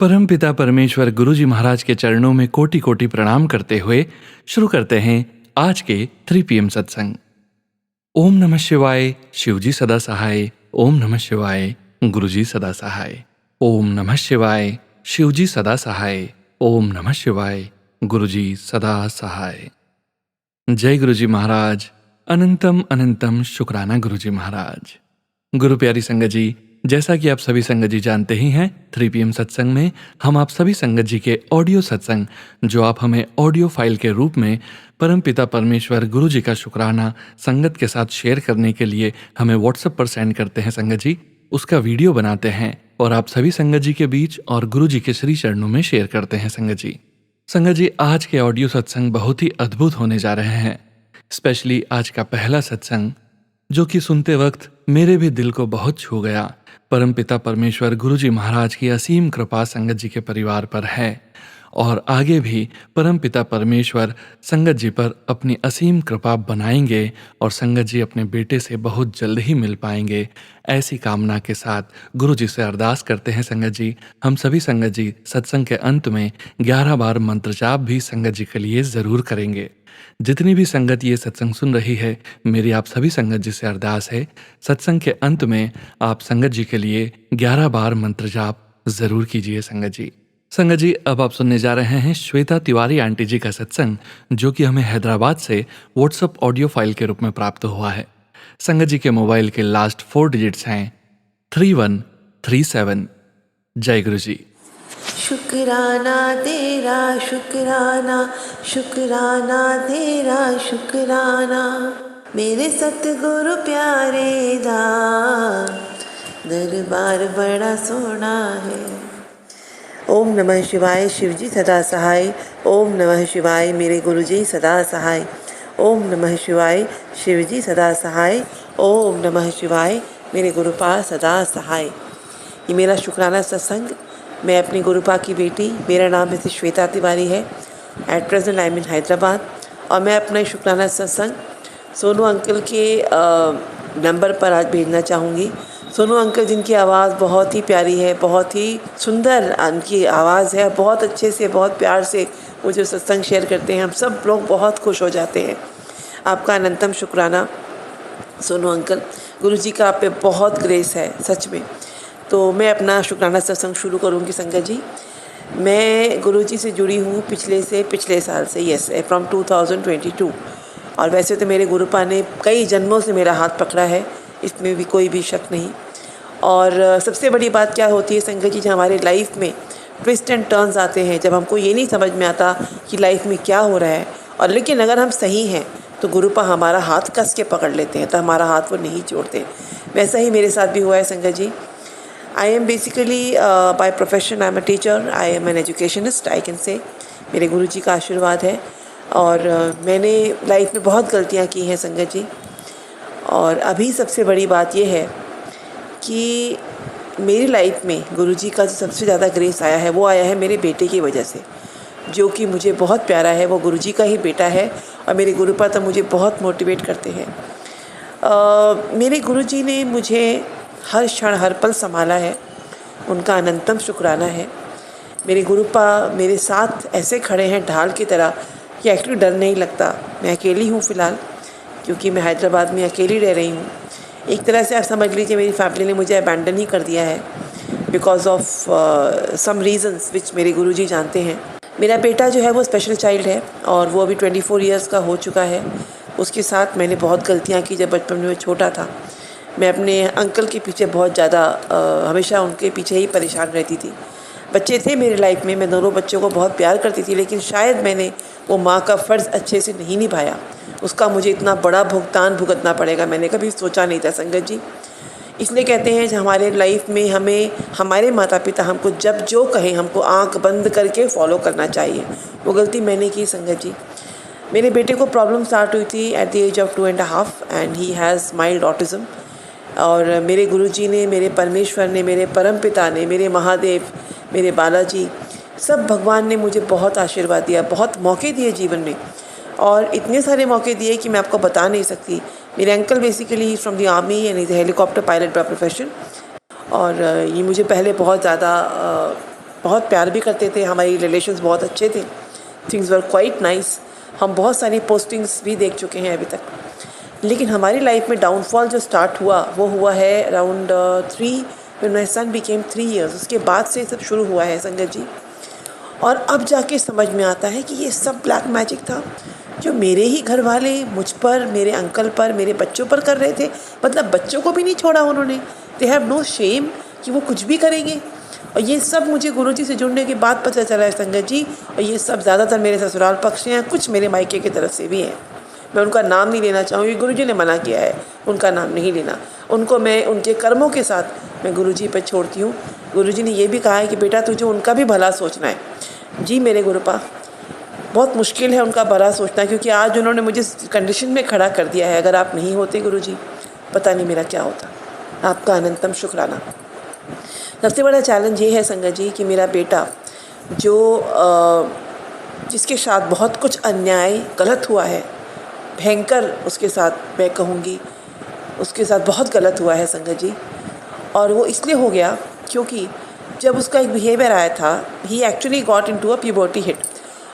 परम पिता परमेश्वर गुरुजी महाराज के चरणों में कोटि कोटि प्रणाम करते हुए शुरू करते हैं आज के 3 PM सत्संग। ओम नमः शिवाय, शिवजी सदा सहाय। ओम नमः शिवाय, गुरुजी सदा सहाय। ओम नमः शिवाय, शिवजी सदा सहाय। ओम नमः शिवाय, गुरुजी सदा सहाय। जय गुरुजी महाराज। अनंतम अनंतम शुक्राना गुरुजी महाराज। गुरु प्यारी संगत जी, जैसा कि आप सभी संगत जी जानते ही हैं, 3 PM सत्संग में हम आप सभी संगत जी के ऑडियो सत्संग, जो आप हमें ऑडियो फाइल के रूप में परम पिता परमेश्वर गुरु जी का शुक्राना संगत के साथ शेयर करने के लिए हमें व्हाट्सएप पर सेंड करते हैं संगत जी, उसका वीडियो बनाते हैं और आप सभी संगत जी के बीच और गुरु जी के श्री चरणों में शेयर करते हैं संगत जी। संगत जी, आज के ऑडियो सत्संग बहुत ही अद्भुत होने जा रहे हैं। स्पेशली आज का पहला सत्संग, जो कि सुनते वक्त मेरे भी दिल को बहुत छू गया। परमपिता परमेश्वर गुरुजी महाराज की असीम कृपा संगत जी के परिवार पर है और आगे भी परमपिता परमेश्वर संगत जी पर अपनी असीम कृपा बनाएंगे और संगत जी अपने बेटे से बहुत जल्द ही मिल पाएंगे। ऐसी कामना के साथ गुरु जी से अरदास करते हैं संगत जी। हम सभी संगत जी सत्संग के अंत में 11 बार मंत्र जाप भी संगत जी के लिए ज़रूर करेंगे। जितनी भी संगत ये सत्संग सुन रही है, मेरी आप सभी संगत जी से अरदास है, सत्संग के अंत में आप संगत जी के लिए 11 बार मंत्र जाप जरूर कीजिए संगत जी। संगत जी, अब आप सुनने जा रहे हैं श्वेता तिवारी आंटी जी का सत्संग, जो कि हमें हैदराबाद से व्हाट्सएप ऑडियो फाइल के रूप में प्राप्त हुआ है। संगत जी के मोबाइल के लास्ट 4 डिजिट्स हैं 3137। जय गुरु जी। शुक्राना तेरा शुक्राना, शुक्राना तेरा शुक्राना, मेरे सतगुरु प्यारे दा दरबार बड़ा सोना है। ओम नमः शिवाय, शिवजी सदा सहाय। ओम नमः शिवाय, मेरे गुरुजी सदा सहाय। ओम नमः शिवाय, शिवजी सदा सहाय। ओम नमः शिवाय, मेरे गुरुपा सदा सहाय। ये मेरा शुक्राना सत्संग, मैं अपनी गुरुपा की बेटी, मेरा नाम है श्वेता तिवारी है। एट प्रेजेंट आई एम इन हैदराबाद और मैं अपना शुक्राना सत्संग सोनू अंकल के नंबर पर आज भेजना चाहूँगी। सोनू अंकल जिनकी आवाज़ बहुत ही प्यारी है, बहुत ही सुंदर उनकी आवाज़ है, बहुत अच्छे से बहुत प्यार से वो जो सत्संग शेयर करते हैं, हम सब लोग बहुत खुश हो जाते हैं। आपका अनंतम शुक्राना सोनू अंकल, गुरु जी का आप पे बहुत ग्रेस है सच में। तो मैं अपना शुक्राना सत्संग शुरू करूँगी संगत जी। मैं गुरुजी से जुड़ी हूँ पिछले साल से, यस, फ्रॉम 2022। और वैसे तो मेरे गुरुपा ने कई जन्मों से मेरा हाथ पकड़ा है, इसमें भी कोई भी शक नहीं। और सबसे बड़ी बात क्या होती है संगत जी, जब हमारे लाइफ में ट्विस्ट एंड टर्न्स आते हैं, जब हमको ये नहीं समझ में आता कि लाइफ में क्या हो रहा है, और लेकिन अगर हम सही हैं तो गुरुपा हमारा हाथ कस के पकड़ लेते हैं, तो हमारा हाथ वो नहीं छोड़ते। वैसा ही मेरे साथ भी हुआ है संगत जी। I am basically by profession I am a teacher, I am an educationist I can say। मेरे गुरु जी का आशीर्वाद है और मैंने लाइफ में बहुत गलतियाँ की हैं संगत जी। और अभी सबसे बड़ी बात यह है कि मेरी लाइफ में गुरु जी का जो सबसे ज़्यादा ग्रेस आया है, वो आया है मेरे बेटे की वजह से, जो कि मुझे बहुत प्यारा है। वो गुरु जी का ही बेटा है और मेरे गुरुपा तो मुझे बहुत मोटिवेट करते हैं। मेरे गुरु जी ने मुझे हर क्षण हर पल संभाला है, उनका अनंतम शुक्राना है। मेरे गुरुपा मेरे साथ ऐसे खड़े हैं ढाल की तरह कि एक्चुअली डर नहीं लगता। मैं अकेली हूँ फ़िलहाल, क्योंकि मैं हैदराबाद में अकेली रह रही हूँ। एक तरह से आप समझ लीजिए मेरी फैमिली ने मुझे अबैंडन ही कर दिया है बिकॉज ऑफ सम रीज़न्स विच मेरे गुरुजी जानते हैं। मेरा बेटा जो है वो स्पेशल चाइल्ड है और वो अभी 24 ईयर्स का हो चुका है। उसके साथ मैंने बहुत गलतियाँ की जब बचपन में छोटा था। मैं अपने अंकल के पीछे बहुत ज़्यादा हमेशा उनके पीछे ही परेशान रहती थी। बच्चे थे मेरे लाइफ में, मैं दोनों बच्चों को बहुत प्यार करती थी, लेकिन शायद मैंने वो माँ का फ़र्ज़ अच्छे से नहीं निभाया। उसका मुझे इतना बड़ा भुगतान भुगतना पड़ेगा, मैंने कभी सोचा नहीं था संगत जी। इसलिए कहते हैं कि हमारे लाइफ में हमें हमारे माता पिता हमको जब जो कहें हमको आँख बंद करके फॉलो करना चाहिए। वो गलती मैंने की संगत जी। मेरे बेटे को प्रॉब्लम स्टार्ट हुई थी at the age of 2.5 and he has mild autism. और मेरे गुरुजी ने, मेरे परमेश्वर ने, मेरे परम पिता ने, मेरे महादेव, मेरे बालाजी, सब भगवान ने मुझे बहुत आशीर्वाद दिया, बहुत मौके दिए जीवन में, और इतने सारे मौके दिए कि मैं आपको बता नहीं सकती। मेरे uncle basically from the army and is helicopter pilot by profession. और ये मुझे पहले बहुत ज़्यादा बहुत प्यार भी करते थे, हमारी रिलेशंस बहुत अच्छे थे, थिंग्स वर क्वाइट नाइस। हम बहुत सारी पोस्टिंग्स भी देख चुके हैं अभी तक। लेकिन हमारी लाइफ में डाउनफॉल जो स्टार्ट हुआ वो हुआ है around 3 when my son became 3 years। उसके बाद से सब शुरू हुआ है संगत जी। और अब जाके समझ में आता है कि ये सब ब्लैक मैजिक था जो मेरे ही घर वाले मुझ पर, मेरे अंकल पर, मेरे बच्चों पर कर रहे थे। मतलब बच्चों को भी नहीं छोड़ा उन्होंने। दे हैव नो शेम कि वो कुछ भी करेंगे। और ये सब मुझे गुरुजी से जुड़ने के बाद पता चला है संगत जी। और ये सब ज़्यादातर मेरे ससुराल पक्ष से हैं, कुछ मेरे मायके की तरफ से भी हैं। मैं उनका नाम नहीं लेना चाहूँगी, गुरुजी ने मना किया है उनका नाम नहीं लेना। उनको मैं उनके कर्मों के साथ मैं गुरुजी पर छोड़ती हूँ। गुरुजी ने ये भी कहा है कि बेटा तुझे उनका भी भला सोचना है। जी मेरे गुरुपा, बहुत मुश्किल है उनका भला सोचना, क्योंकि आज उन्होंने मुझे कंडीशन में खड़ा कर दिया है। अगर आप नहीं होते गुरुजी, पता नहीं मेरा क्या होता। आपका अनंतम शुक्राना। सबसे बड़ा चैलेंज ये है संगत जी कि मेरा बेटा जो जिसके साथ बहुत कुछ अन्याय गलत हुआ है, भयंकर उसके साथ मैं कहूँगी, उसके साथ बहुत गलत हुआ है संगत जी। और वो इसलिए हो गया क्योंकि जब उसका एक बिहेवियर आया था, he actually got into a puberty hit.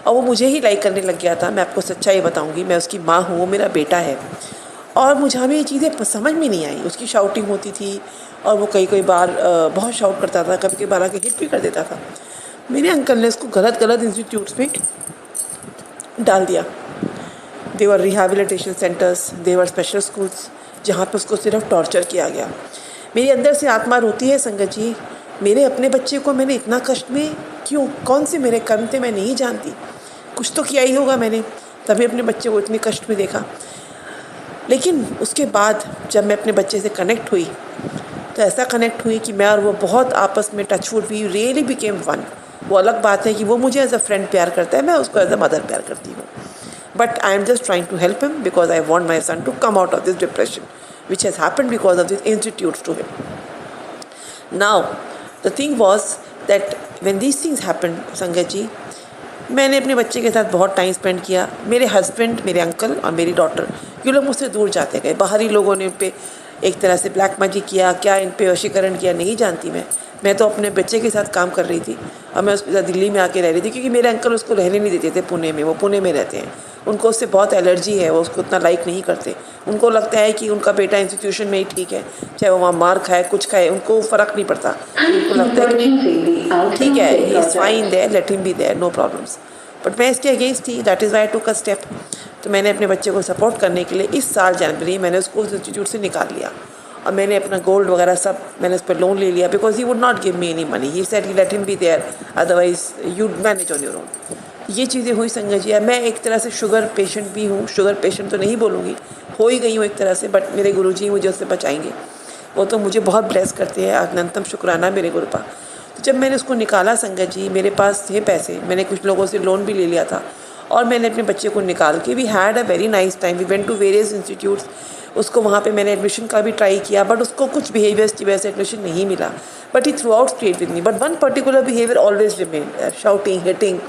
और वो मुझे ही लाइक करने लग गया था। मैं आपको सच्चाई बताऊंगी, मैं उसकी माँ हूँ, वो मेरा बेटा है। और मुझे हमें ये चीज़ें समझ में नहीं आई। उसकी शाउटिंग होती थी और वो कई बार बहुत शाउट करता था, कभी बार आके हिट भी कर देता था। मेरे अंकल ने उसको गलत इंस्टीट्यूट्स में डाल दिया। देवर रिहैबिलिटेशन सेंटर्स, देवर स्पेशल स्कूल्स, जहाँ पर उसको सिर्फ टॉर्चर किया गया। मेरे अंदर से आत्मा रोती है संगत जी, मेरे अपने बच्चे को मैंने इतना कष्ट में क्यों, कौन से मेरे कर्म थे मैं नहीं जानती। कुछ तो किया ही होगा मैंने, तभी अपने बच्चे को इतने कष्ट में देखा। लेकिन उसके बाद जब मैं अपने बच्चे से कनेक्ट हुई तो ऐसा कनेक्ट हुई कि मैं और वो बहुत आपस में touch wood, we really became one. वो अलग बात है कि वो मुझे एज अ फ्रेंड प्यार करता है, मैं उसको एज अ मदर प्यार करती हूँ। But I am just trying to help him because I want my son to come out of this depression which has happened because of these institutes to him. Now, the thing was that when these things happened, संगत जी, मैंने अपने बच्चे के साथ बहुत time spend किया। मेरे husband, मेरे अंकल और मेरी डॉटर, ये लोग मुझसे दूर जाते गए। बाहरी लोगों ने इन पे एक तरह से ब्लैक मैजिक किया, क्या इन पे वशीकरण किया नहीं जानती मैं तो अपने बच्चे के साथ काम कर रही थी और मैं उसके साथ दिल्ली में आके रह रही थी, क्योंकि मेरे अंकल उसको रहने नहीं देते थे पुणे में। वो पुणे में रहते हैं, उनको उससे बहुत एलर्जी है, वो उसको उतना लाइक नहीं करते। उनको लगता है कि उनका बेटा इंस्टीट्यूशन में ही ठीक है, चाहे वो वहाँ मार खाए कुछ खाए, उनको फ़र्क नहीं पड़ता। उनको लगता है कि ठीक है, he is fine there, let him be there, no problems. But मैं इसके अगेंस्ट थी, that is why I took a step. तो मैंने अपने बच्चे को सपोर्ट करने के लिए इस साल जनवरी मैंने उसको उस इंस्टीट्यूट से निकाल लिया और मैंने अपना गोल्ड वगैरह सब मैंने उस पर लोन ले लिया, because he would not give me any money. He said he let him be there, otherwise you manage on your own. ये चीज़ें हुई संगत जी। मैं एक तरह से शुगर पेशेंट भी हूँ, शुगर पेशेंट तो नहीं बोलूँगी, हो ही गई हूँ एक तरह से, बट मेरे गुरुजी मुझे उससे बचाएंगे। वो तो मुझे बहुत ब्लेस करते हैं, अनंतम शुक्राना मेरे गुरुपा। तो जब मैंने उसको निकाला संगत जी, मेरे पास थे पैसे, मैंने कुछ लोगों से लोन भी ले लिया था और मैंने अपने बच्चे को निकाल के, we had a very nice time, we went to various institutes. उसको वहाँ पे मैंने एडमिशन का भी ट्राई किया, बट उसको कुछ बिहेवियर्स की वजह से एडमिशन नहीं मिला। But he throughout stayed with me, but one particular behaviour always remain, shouting, hitting,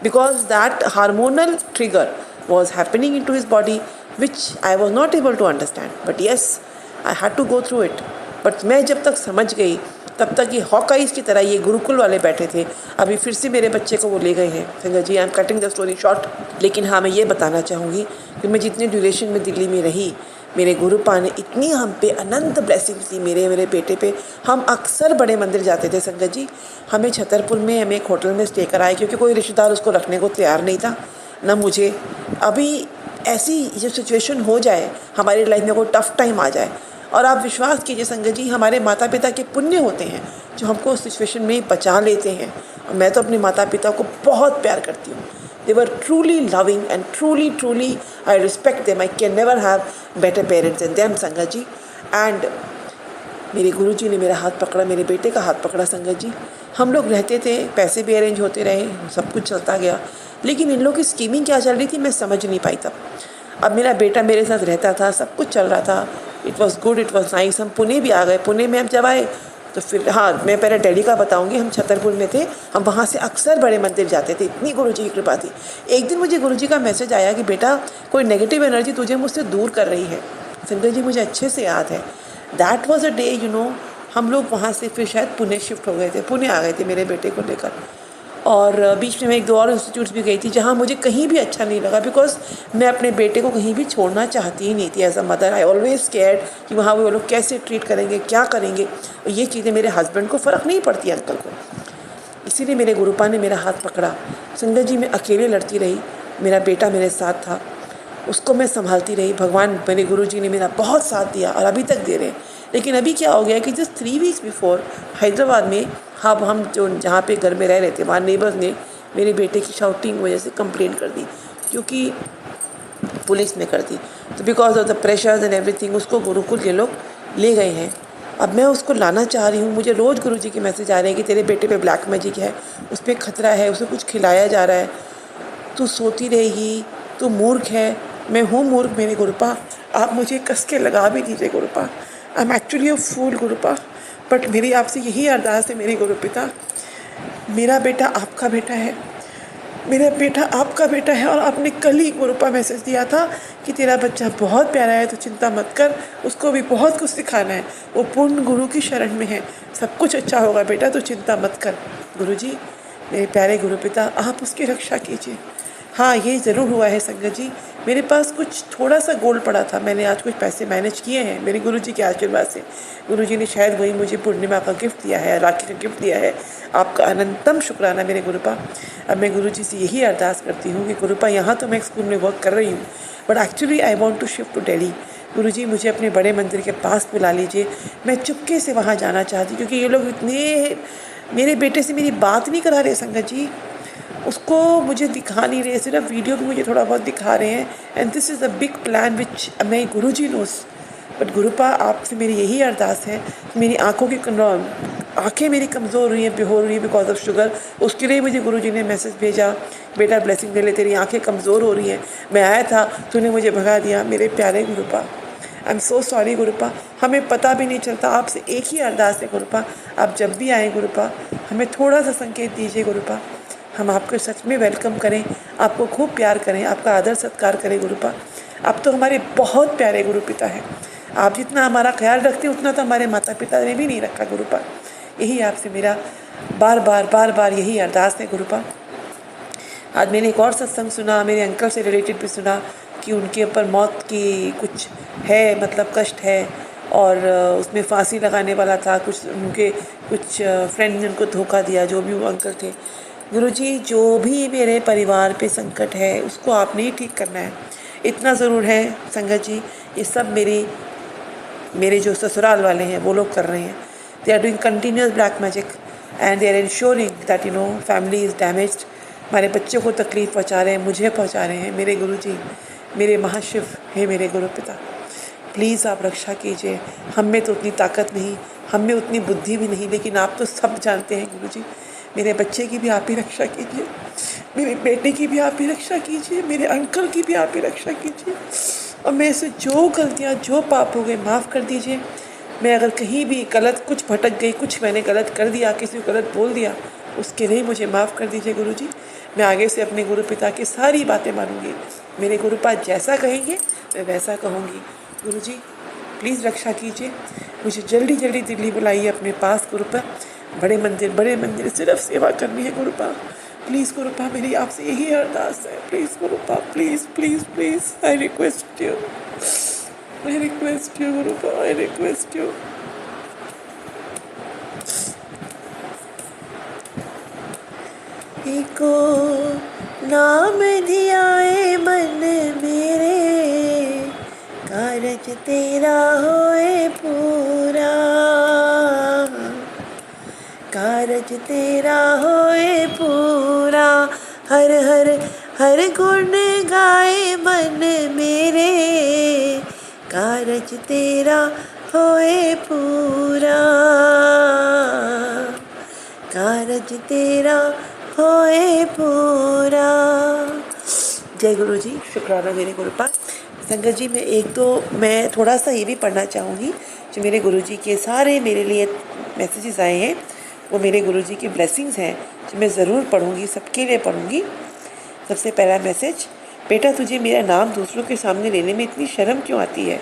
because that hormonal trigger was happening into his body which I was not able to understand, but yes I had to go through it। but मैं जब तक समझ गई तब तक ये हॉकाइज की तरह ये गुरुकुल वाले बैठे थे। अभी फिर से मेरे बच्चे को वो ले गए हैं Sangat ji. I am cutting the story short, लेकिन हाँ मैं ये बताना चाहूँगी कि मैं जितने ड्यूरेशन में दिल्ली में रही, मेरे गुरुपा ने इतनी हम पे अनंत ब्लेसिंग्स दी, मेरे बेटे पे। हम अक्सर बड़े मंदिर जाते थे संगत जी। हमें छतरपुर में हमें एक होटल में स्टे कराए, क्योंकि कोई रिश्तेदार उसको रखने को तैयार नहीं था, ना मुझे। अभी ऐसी जो सिचुएशन हो जाए, हमारी लाइफ में कोई टफ टाइम आ जाए, और आप विश्वास कीजिए संगत जी, हमारे माता पिता के पुण्य होते हैं जो हमको उस सिचुएशन में बचा लेते हैं। और मैं तो अपने माता पिता को बहुत प्यार करती हूँ। They were truly loving and truly I respect them. I can never have better parents than them संगत जी। And मेरे गुरुजी ने मेरा हाथ पकड़ा, मेरे बेटे का हाथ पकड़ा संगत जी। हम लोग रहते थे, पैसे भी अरेंज होते रहे, सब कुछ चलता गया, लेकिन इन लोगों की स्कीमिंग क्या चल रही थी मैं समझ नहीं पाई तब। अब मेरा बेटा मेरे साथ रहता था, सब कुछ चल रहा था, it was good, it was nice. हम पुणे भी आ गए। पुणे में हम जब आए तो फिर हाँ, मैं पहले दिल्ली का बताऊंगी। हम छतरपुर में थे, हम वहाँ से अक्सर बड़े मंदिर जाते थे, इतनी गुरुजी की कृपा थी। एक दिन मुझे गुरुजी का मैसेज आया कि बेटा कोई नेगेटिव एनर्जी तुझे मुझसे दूर कर रही है। संगत जी मुझे अच्छे से याद है, that was a day, you know, हम लोग वहाँ से फिर शायद पुणे शिफ्ट हो गए थे, पुणे आ गए थे मेरे बेटे को लेकर। और बीच में मैं 1-2 और इंस्टीट्यूट्स भी गई थी जहाँ मुझे कहीं भी अच्छा नहीं लगा, बिकॉज मैं अपने बेटे को कहीं भी छोड़ना चाहती ही नहीं थी as a mother. I always cared कि वहाँ वो लोग कैसे ट्रीट करेंगे, क्या करेंगे, और ये चीज़ें मेरे हस्बैंड को फ़र्क नहीं पड़ती, अंकल को। इसीलिए मेरे गुरुपा ने मेरा हाथ पकड़ा। संगत जी, मैं अकेले लड़ती रही, मेरा बेटा मेरे साथ था, उसको मैं संभालती रही। भगवान, मेरे गुरुजी ने मेरा बहुत साथ दिया और अभी तक दे रहे हैं। लेकिन अभी क्या हो गया कि जस्ट 3 वीक्स बिफोर हैदराबाद में, हाँ, हम जो जहाँ पे घर में रह रहे थे वहाँ नेबर्स ने मेरे बेटे की शाउटिंग वजह से कंप्लेन कर दी, क्योंकि पुलिस ने कर दी। तो because of the pressures and everything उसको गुरुकुल ये लोग ले गए हैं। अब मैं उसको लाना चाह रही हूँ। मुझे रोज़ गुरुजी के मैसेज आ रहे हैं कि तेरे बेटे पे ब्लैक मैजिक है, उस पर खतरा है, उसे कुछ खिलाया जा रहा है, तू सोती रहेगी, तू मूर्ख है। मैं हूँ मूर्ख मेरे गुरुपा, आप मुझे कस के लगा भी दीजिए Gurupa. I am actually a fool Gurupa, but मेरी आपसे यही अरदास है मेरे गुरुपिता, मेरा बेटा आपका बेटा है, मेरा बेटा आपका बेटा है। और आपने कल ही गुरुपा मैसेज दिया था कि तेरा बच्चा बहुत प्यारा है, तो चिंता मत कर, उसको भी बहुत कुछ सिखाना है, वो पूर्ण गुरु की शरण में है, सब कुछ अच्छा होगा बेटा, तो चिंता मत कर। गुरुजी, मेरे प्यारे गुरुपिता, आप उसकी रक्षा कीजिए। हाँ, ये ज़रूर हुआ है संगत जी, मेरे पास कुछ थोड़ा सा गोल्ड पड़ा था, मैंने आज कुछ पैसे मैनेज किए हैं मेरे गुरुजी के आशीर्वाद से। गुरुजी ने शायद वही मुझे पूर्णिमा का गिफ्ट दिया है, राखी का गिफ्ट दिया है। आपका अनंतम शुक्राना मेरे गुरुपा। अब मैं गुरुजी से यही अरदास करती हूँ कि गुरुपा, यहाँ तो मैं एक स्कूल में वर्क कर रही हूँ, but actually I want to shift to Delhi. Guruji, मुझे अपने बड़े मंदिर के पास बुला लीजिए, मैं चुपके से वहाँ जाना चाहती, क्योंकि ये लोग इतने मेरे बेटे से मेरी बात नहीं करा रहे संगत जी, उसको मुझे दिखा नहीं रहे, सिर्फ वीडियो भी मुझे थोड़ा बहुत दिखा रहे हैं। And this is a big plan which मैं गुरुजी नोस। बट गुरुपा, आपसे मेरी यही अरदास है कि मेरी आँखें मेरी कमज़ोर हुई हैं, बेहोर हुई हैं बिकॉज ऑफ शुगर। उसके लिए मुझे गुरुजी ने मैसेज भेजा, बेटा ब्लेसिंग ले ले, तेरी आँखें कमज़ोर हो रही हैं। मैं आया था, तूने मुझे भगा दिया। मेरे प्यारे गुरुपा, आई एम सो सॉरी गुरुपा, हमें पता भी नहीं चलता। आपसे एक ही अरदास है गुरुपा, आप जब भी आएँ गुरुपा, हमें थोड़ा सा संकेत दीजिए गुरुपा, हम आपको सच में वेलकम करें, आपको खूब प्यार करें, आपका आदर सत्कार करें गुरुपा। आप तो हमारे बहुत प्यारे गुरुपिता हैं। आप जितना हमारा ख्याल रखते हैं उतना तो हमारे माता पिता ने भी नहीं रखा गुरुपा। यही आपसे मेरा बार बार यही अरदास है गुरुपा। आज मैंने एक और सत्संग सुना, मेरे अंकल से रिलेटेड भी सुना कि उनके ऊपर मौत की कुछ है, मतलब कष्ट है, और उसमें फांसी लगाने वाला था। कुछ उनके कुछ फ्रेंड ने उनको धोखा दिया, जो भी वो अंकल थे। गुरुजी, जो भी मेरे परिवार पे संकट है उसको आपने ही ठीक करना है। इतना ज़रूर है संगत जी, ये सब मेरे जो ससुराल वाले हैं वो लोग कर रहे हैं। They are doing continuous black magic and they are ensuring that family is damaged. हमारे बच्चों को तकलीफ़ पहुंचा रहे हैं, मुझे पहुंचा रहे हैं। मेरे गुरुजी, मेरे महाशिव है, मेरे गुरुपिता, प्लीज़ आप रक्षा कीजिए। हम में तो उतनी ताकत नहीं, हम में उतनी बुद्धि भी नहीं, लेकिन आप तो सब जानते हैं गुरुजी। मेरे बच्चे की भी आप ही रक्षा कीजिए, मेरे बेटे की भी आप ही रक्षा कीजिए, मेरे अंकल की भी आप ही रक्षा कीजिए। और मेरे से जो गलतियाँ, जो पाप हो गए, माफ़ कर दीजिए। मैं अगर कहीं भी गलत कुछ भटक गई, कुछ मैंने गलत कर दिया, किसी को गलत बोल दिया, उसके लिए मुझे माफ़ कर दीजिए गुरुजी। मैं आगे से अपने गुरु पिता की सारी बातें मानूंगी। मेरे गुरुपा जैसा कहेंगे मैं वैसा कहूँगी। गुरुजी, प्लीज़ रक्षा कीजिए, मुझे जल्दी जल्दी दिल्ली बुलाइए अपने पास गुरुपा। बड़े मंदिर सिर्फ सेवा करनी है गुरुपा। प्लीज़ गुरुपा, मेरी आपसे यही अरदास है। Please Gurupa, please please please, I request you Gurupa, I request you. एको नाम धियाए मन मेरे, कारज तेरा होए पूरा, कारज तेरा होए पूरा। हर हर हर गुण गाए मन मेरे, कारज तेरा होए पूरा, कारज तेरा होए पूरा। जय गुरु जी, शुक्राना मेरे गुरुपा। संगत जी, मैं थोड़ा सा ये भी पढ़ना चाहूँगी जो मेरे गुरु जी के सारे मेरे लिए मैसेजेस आए हैं, वो मेरे गुरु जी की ब्लेसिंग्स हैं जो मैं ज़रूर पढ़ूँगी, सबके लिए पढ़ूँगी। सबसे पहला मैसेज, बेटा तुझे मेरा नाम दूसरों के सामने लेने में इतनी शर्म क्यों आती है?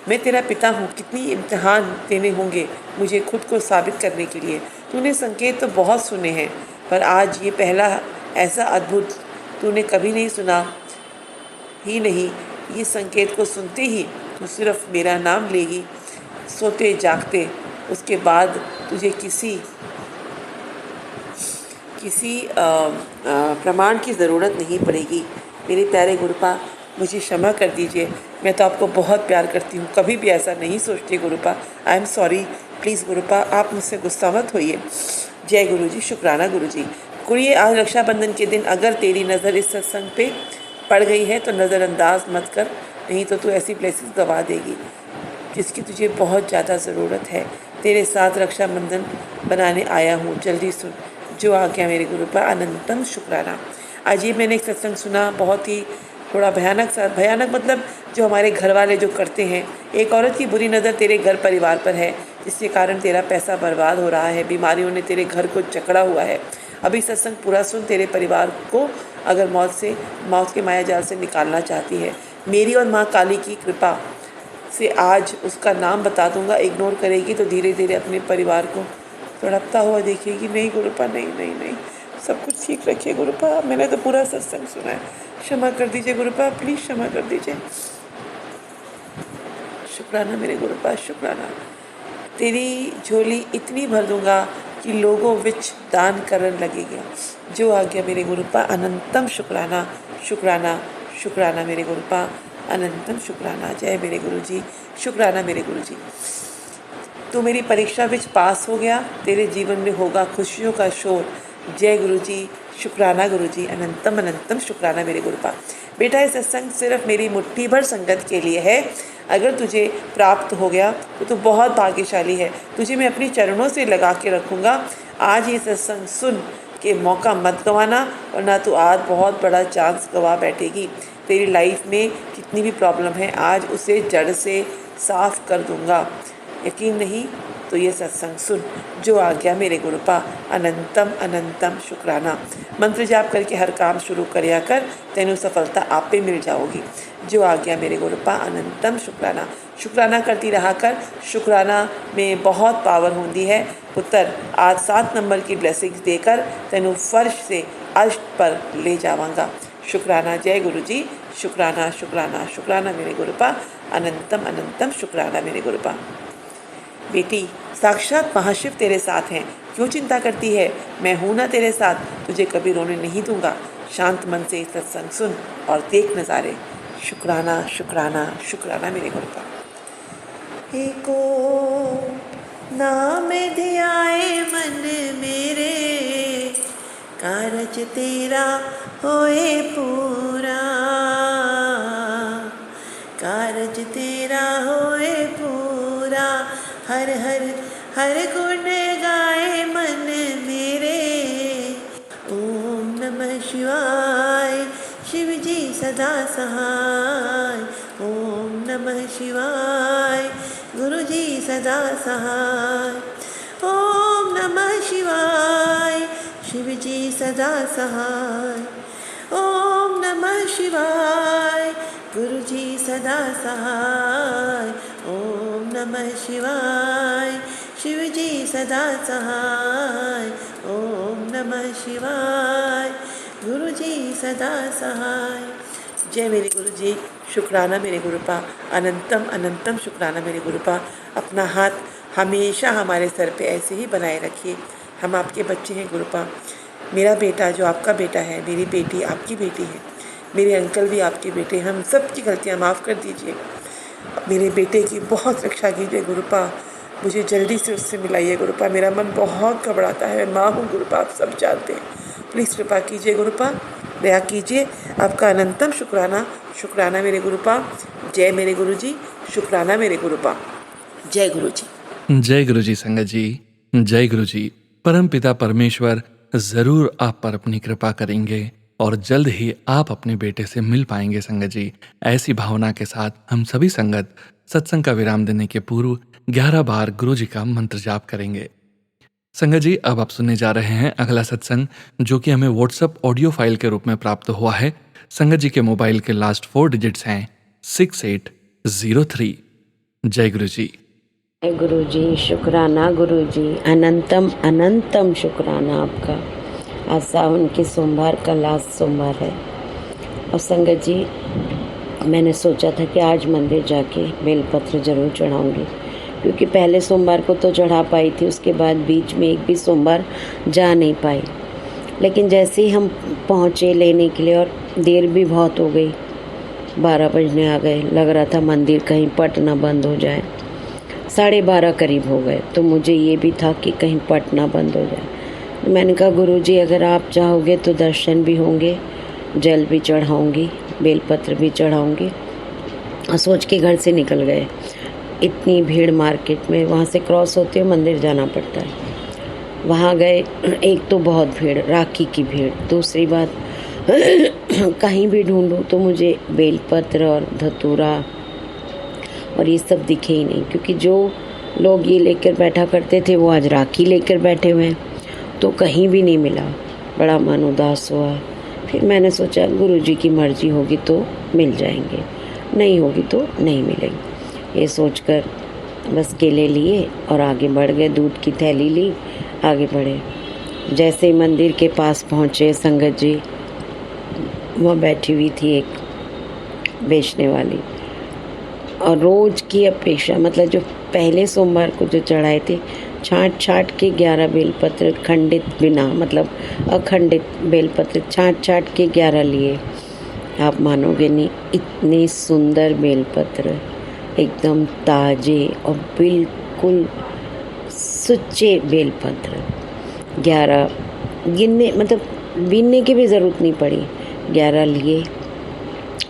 मैं तेरा पिता हूँ, कितनी इम्तिहान देने होंगे मुझे खुद को साबित करने के लिए। तूने संकेत तो बहुत सुने हैं, पर आज ये पहला ऐसा अद्भुत तूने कभी नहीं सुना ही नहीं। ये संकेत को सुनते ही तू सिर्फ मेरा नाम लेगी, सोते जागते। उसके बाद तुझे किसी किसी प्रमाण की ज़रूरत नहीं पड़ेगी। मेरे प्यारे गुरुपा, मुझे क्षमा कर दीजिए, मैं तो आपको बहुत प्यार करती हूँ, कभी भी ऐसा नहीं सोचती गुरुपा। आई एम सॉरी, प्लीज़ गुरुपा आप मुझसे गुस्सा मत होइए। जय गुरु जी, शुक्राना गुरु जी। कुड़िए, आज रक्षाबंधन के दिन अगर तेरी नज़र इस सत्संग पे पड़ गई है तो नज़रअंदाज मत कर, नहीं तो तू ऐसी ब्लेसिंग गवा देगी जिसकी तुझे बहुत ज़्यादा ज़रूरत है। तेरे साथ रक्षाबंधन बनाने आया हूँ, जल्दी सुन जो आ गया मेरे गुरु पर। अनंतम शुक्राना। आज ये मैंने एक सत्संग सुना, बहुत ही थोड़ा भयानक मतलब जो हमारे घर वाले जो करते हैं। एक औरत की बुरी नज़र तेरे घर परिवार पर है, जिसके कारण तेरा पैसा बर्बाद हो रहा है, बीमारियों ने तेरे घर को जकड़ा हुआ है। अभी सत्संग पूरा सुन, तेरे परिवार को अगर मौत के माया जाल से निकालना चाहती है, मेरी और माँ काली की कृपा से आज उसका नाम बता दूंगा। इग्नोर करेगी तो धीरे धीरे अपने परिवार को तड़पता हुआ देखेगी। नहीं गुरुपा, नहीं नहीं नहीं, सब कुछ ठीक रखिए गुरुपा, मैंने तो पूरा सत्संग सुना है, क्षमा कर दीजिए गुरुपा, प्लीज़ क्षमा कर दीजिए। शुक्राना मेरे गुरुपा, शुक्राना। तेरी झोली इतनी भर दूंगा कि लोगों विच दान करन लगेगा। जो आ गया मेरे गुरुपा। अनंतम शुक्राना, शुक्राना, शुक्राना मेरे गुरुपा, अनंतम शुक्राना। जय मेरे गुरु जी, शुक्राना मेरे गुरु जी। तू मेरी परीक्षा विच पास हो गया, तेरे जीवन में होगा खुशियों का शोर। जय गुरु जी, शुक्राना गुरु जी, अनंतम अनंतम शुक्राना मेरे गुरुपा। बेटा, ये सत्संग सिर्फ मेरी मुट्ठी भर संगत के लिए है। अगर तुझे प्राप्त हो गया तो तू बहुत भाग्यशाली है, तुझे मैं अपने चरणों से लगा के रखूँगा। आज ये सत्संग सुन के मौका मत गंवाना, वरना तू आज बहुत बड़ा चांस गंवा बैठेगी। तेरी लाइफ में कितनी भी प्रॉब्लम है, आज उसे जड़ से साफ कर दूँगा। यकीन नहीं तो ये सत्संग सुन। जो आ गया मेरे गुरुपा। अनंतम अनंतम शुक्राना। मंत्र जाप करके हर काम शुरू करिया कर, तेनू सफलता आपे मिल जाओगी। जो आ गया मेरे गुरुपा। अनंतम शुक्राना। शुक्राना करती रहा कर, शुक्राना में बहुत पावर होती है पुत्र। आज 7 नंबर की ब्लेसिंग्स देकर तेनू फर्श से अर्श पर ले जावांगा। शुक्राना। जय गुरु जी, शुक्राना शुक्राना शुक्राना मेरे गुरुपा। अनंतम अनंतम शुक्राना मेरे गुरुपा। बेटी, साक्षात महाशिव तेरे साथ हैं, क्यों चिंता करती है? मैं हूँ ना तेरे साथ, तुझे कभी रोने नहीं दूंगा। शांत मन से सत्संग सुन और देख नज़ारे। शुक्राना शुक्राना शुक्राना मेरे गुरुपा। एको नाम ध्याए मन मेरे, कारज तेरा होए पूरा, कारज तेरा होए पूरा। हर हर हर गुण गाए मन मेरे। ओम नमः शिवाय, शिव जी सदा सहाय। ओम नमः शिवाय, गुरु जी सदा सहाय। ओम नमः शिवाय, शिव जी सदा सहाय। ओम नमः शिवाय, गुरु जी सदा सहाय। ओम नमः शिवाय, शिव जी सदा सहाय। ओम नमः शिवाय, गुरु जी सदा सहाय। जय मेरे गुरु जी, शुक्राना मेरे गुरुपा। अनंतम अनंतम शुक्राना मेरे गुरुपा। अपना हाथ हमेशा हमारे सर पे ऐसे ही बनाए रखिए। हम आपके बच्चे हैं गुरुपा। मेरा बेटा जो आपका बेटा है, मेरी बेटी आपकी बेटी है, मेरे अंकल भी आपके बेटे। हम सब की गलतियाँ माफ़ कर दीजिए। मेरे बेटे की बहुत रक्षा कीजिए गुरुपा। मुझे जल्दी से उससे मिलाइए गुरुपा, मेरा मन बहुत घबराता है। मैं माँ हूँ गुरुपा, आप सब जानते हैं। प्लीज़ कृपा कीजिए गुरुपा, दया कीजिए। आपका अनंतम शुक्राना, शुक्राना मेरे गुरुपा। जय मेरे गुरु जी, शुक्राना मेरे गुरुपा। जय गुरु जी। जय गुरु जी संगत जी, जय गुरु जी। परम पिता परमेश्वर जरूर आप पर अपनी कृपा करेंगे और जल्द ही आप अपने बेटे से मिल पाएंगे संगत जी। ऐसी भावना के साथ हम सभी संगत सत्संग का विराम देने के पूर्व 11 बार गुरु जी का मंत्र जाप करेंगे। संगत जी, अब आप सुनने जा रहे हैं अगला सत्संग, जो कि हमें व्हाट्सएप ऑडियो फाइल के रूप में प्राप्त हुआ है। संगत जी के मोबाइल के लास्ट 4 डिजिट्स हैं 6803। जय गुरु जी। गुरु जी शुक्राना, गुरु जी अनंतम अनंतम शुक्राना आपका। आज सावन के सोमवार का लास्ट सोमवार है और संगत जी मैंने सोचा था कि आज मंदिर जाके बेलपत्र जरूर चढ़ाऊंगी, क्योंकि पहले सोमवार को तो चढ़ा पाई थी, उसके बाद बीच में एक भी सोमवार जा नहीं पाई। लेकिन जैसे ही हम पहुँचे लेने के लिए और देर भी बहुत हो गई, 12 बजने आ गए, लग रहा था मंदिर कहीं पट ना बंद हो जाए। 12:30 करीब हो गए, तो मुझे ये भी था कि कहीं पट ना बंद हो जाए। मैंने कहा गुरुजी अगर आप चाहोगे तो दर्शन भी होंगे, जल भी चढ़ाऊंगी, बेलपत्र भी चढ़ाऊंगी। और सोच के घर से निकल गए। इतनी भीड़ मार्केट में, वहाँ से क्रॉस होते हुए मंदिर जाना पड़ता है। वहाँ गए, एक तो बहुत भीड़, राखी की भीड़। दूसरी बात कहीं भी ढूंढूं तो मुझे बेलपत्र और धतूरा और ये सब दिखे ही नहीं, क्योंकि जो लोग ये लेकर बैठा करते थे वो आज राखी लेकर बैठे हुए हैं, तो कहीं भी नहीं मिला। बड़ा मन उदास हुआ। फिर मैंने सोचा गुरुजी की मर्जी होगी तो मिल जाएंगे, नहीं होगी तो नहीं मिलेंगे। ये सोचकर बस केले लिए और आगे बढ़ गए। दूध की थैली ली, आगे बढ़े। जैसे ही मंदिर के पास पहुँचे, संगत जी वहाँ बैठी हुई थी एक बेचने वाली, और रोज़ की अपेक्षा, मतलब जो पहले सोमवार को जो चढ़ाए थे, छाँट छाँट के 11 बेलपत्र, खंडित बिना, मतलब अखंडित बेलपत्र छाँट छाँट के 11 लिए। आप मानोगे नहीं, इतने सुंदर बेलपत्र, एकदम ताजे और बिल्कुल सुच्चे बेलपत्र। 11 गिनने, मतलब बीनने की भी ज़रूरत नहीं पड़ी। 11 लिए,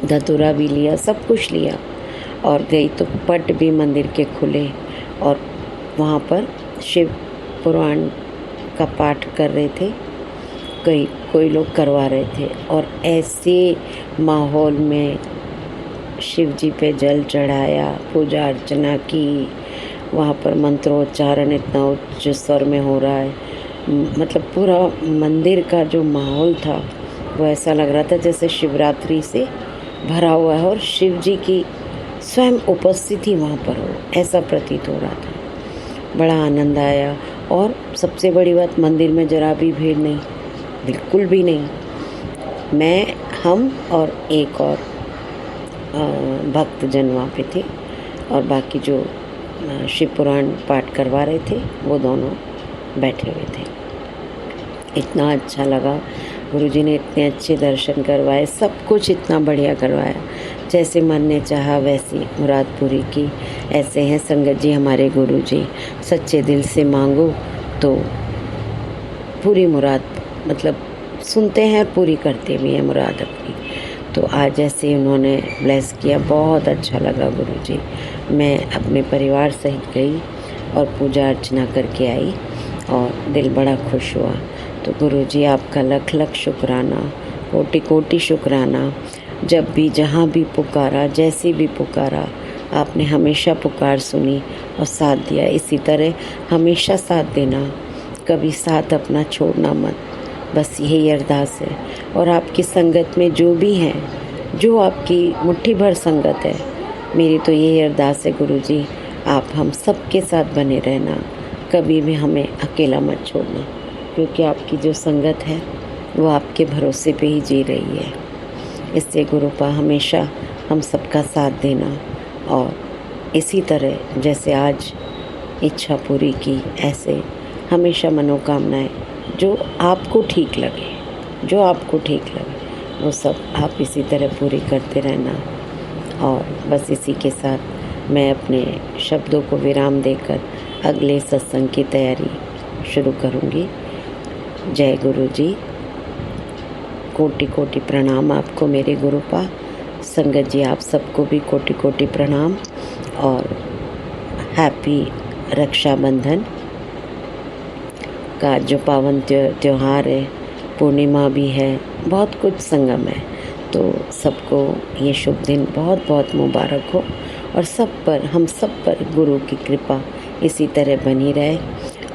धतूरा भी लिया, सब कुछ लिया और गई तो पट भी मंदिर के खुले और वहाँ पर शिव पुराण का पाठ कर रहे थे, कोई लोग करवा रहे थे। और ऐसे माहौल में शिव जी पे जल चढ़ाया, पूजा अर्चना की। वहाँ पर मंत्रोच्चारण इतना उच्च स्वर में हो रहा है, मतलब पूरा मंदिर का जो माहौल था वो ऐसा लग रहा था जैसे शिवरात्रि से भरा हुआ है और शिव जी की स्वयं उपस्थिति वहाँ पर हो, ऐसा प्रतीत हो रहा था। बड़ा आनंद आया। और सबसे बड़ी बात, मंदिर में जरा भी भीड़ नहीं, बिल्कुल भी नहीं। मैं, हम और एक और भक्तजन वहाँ पे थे, और बाकी जो शिव पुराण पाठ करवा रहे थे वो दोनों बैठे हुए थे। इतना अच्छा लगा, गुरुजी ने इतने अच्छे दर्शन करवाए, सब कुछ इतना बढ़िया करवाया। जैसे मन ने चाहा वैसी मुराद पूरी की। ऐसे हैं संगत जी हमारे गुरुजी, सच्चे दिल से मांगो तो पूरी मुराद, मतलब सुनते हैं और पूरी करते भी हैं मुराद अपनी। तो आज ऐसे उन्होंने ब्लेस किया, बहुत अच्छा लगा गुरुजी। मैं अपने परिवार सहित गई और पूजा अर्चना करके आई और दिल बड़ा खुश हुआ। तो गुरुजी आपका लख लख शुक्राना, कोटि कोटि शुक्राना। जब भी जहाँ भी पुकारा, जैसे भी पुकारा, आपने हमेशा पुकार सुनी और साथ दिया। इसी तरह हमेशा साथ देना, कभी साथ अपना छोड़ना मत, बस यही अरदास है। और आपकी संगत में जो भी हैं, जो आपकी मुट्ठी भर संगत है, मेरी तो यही अरदास है गुरुजी, आप हम सबके साथ बने रहना, कभी भी हमें अकेला मत छोड़ना, क्योंकि आपकी जो संगत है वो आपके भरोसे पे ही जी रही है। इससे गुरुपा हमेशा हम सबका साथ देना, और इसी तरह जैसे आज इच्छा पूरी की, ऐसे हमेशा मनोकामनाएं जो आपको ठीक लगे, जो आपको ठीक लगे, वो सब आप इसी तरह पूरी करते रहना। और बस इसी के साथ मैं अपने शब्दों को विराम देकर अगले सत्संग की तैयारी शुरू करूँगी। जय गुरु जी, कोटि कोटि प्रणाम आपको मेरे गुरुपा। संगत जी आप सबको भी कोटि कोटि प्रणाम और हैप्पी रक्षाबंधन का जो पावन त्योहार है, पूर्णिमा भी है, बहुत कुछ संगम है। तो सबको ये शुभ दिन बहुत बहुत मुबारक हो और सब पर, हम सब पर गुरु की कृपा इसी तरह बनी रहे।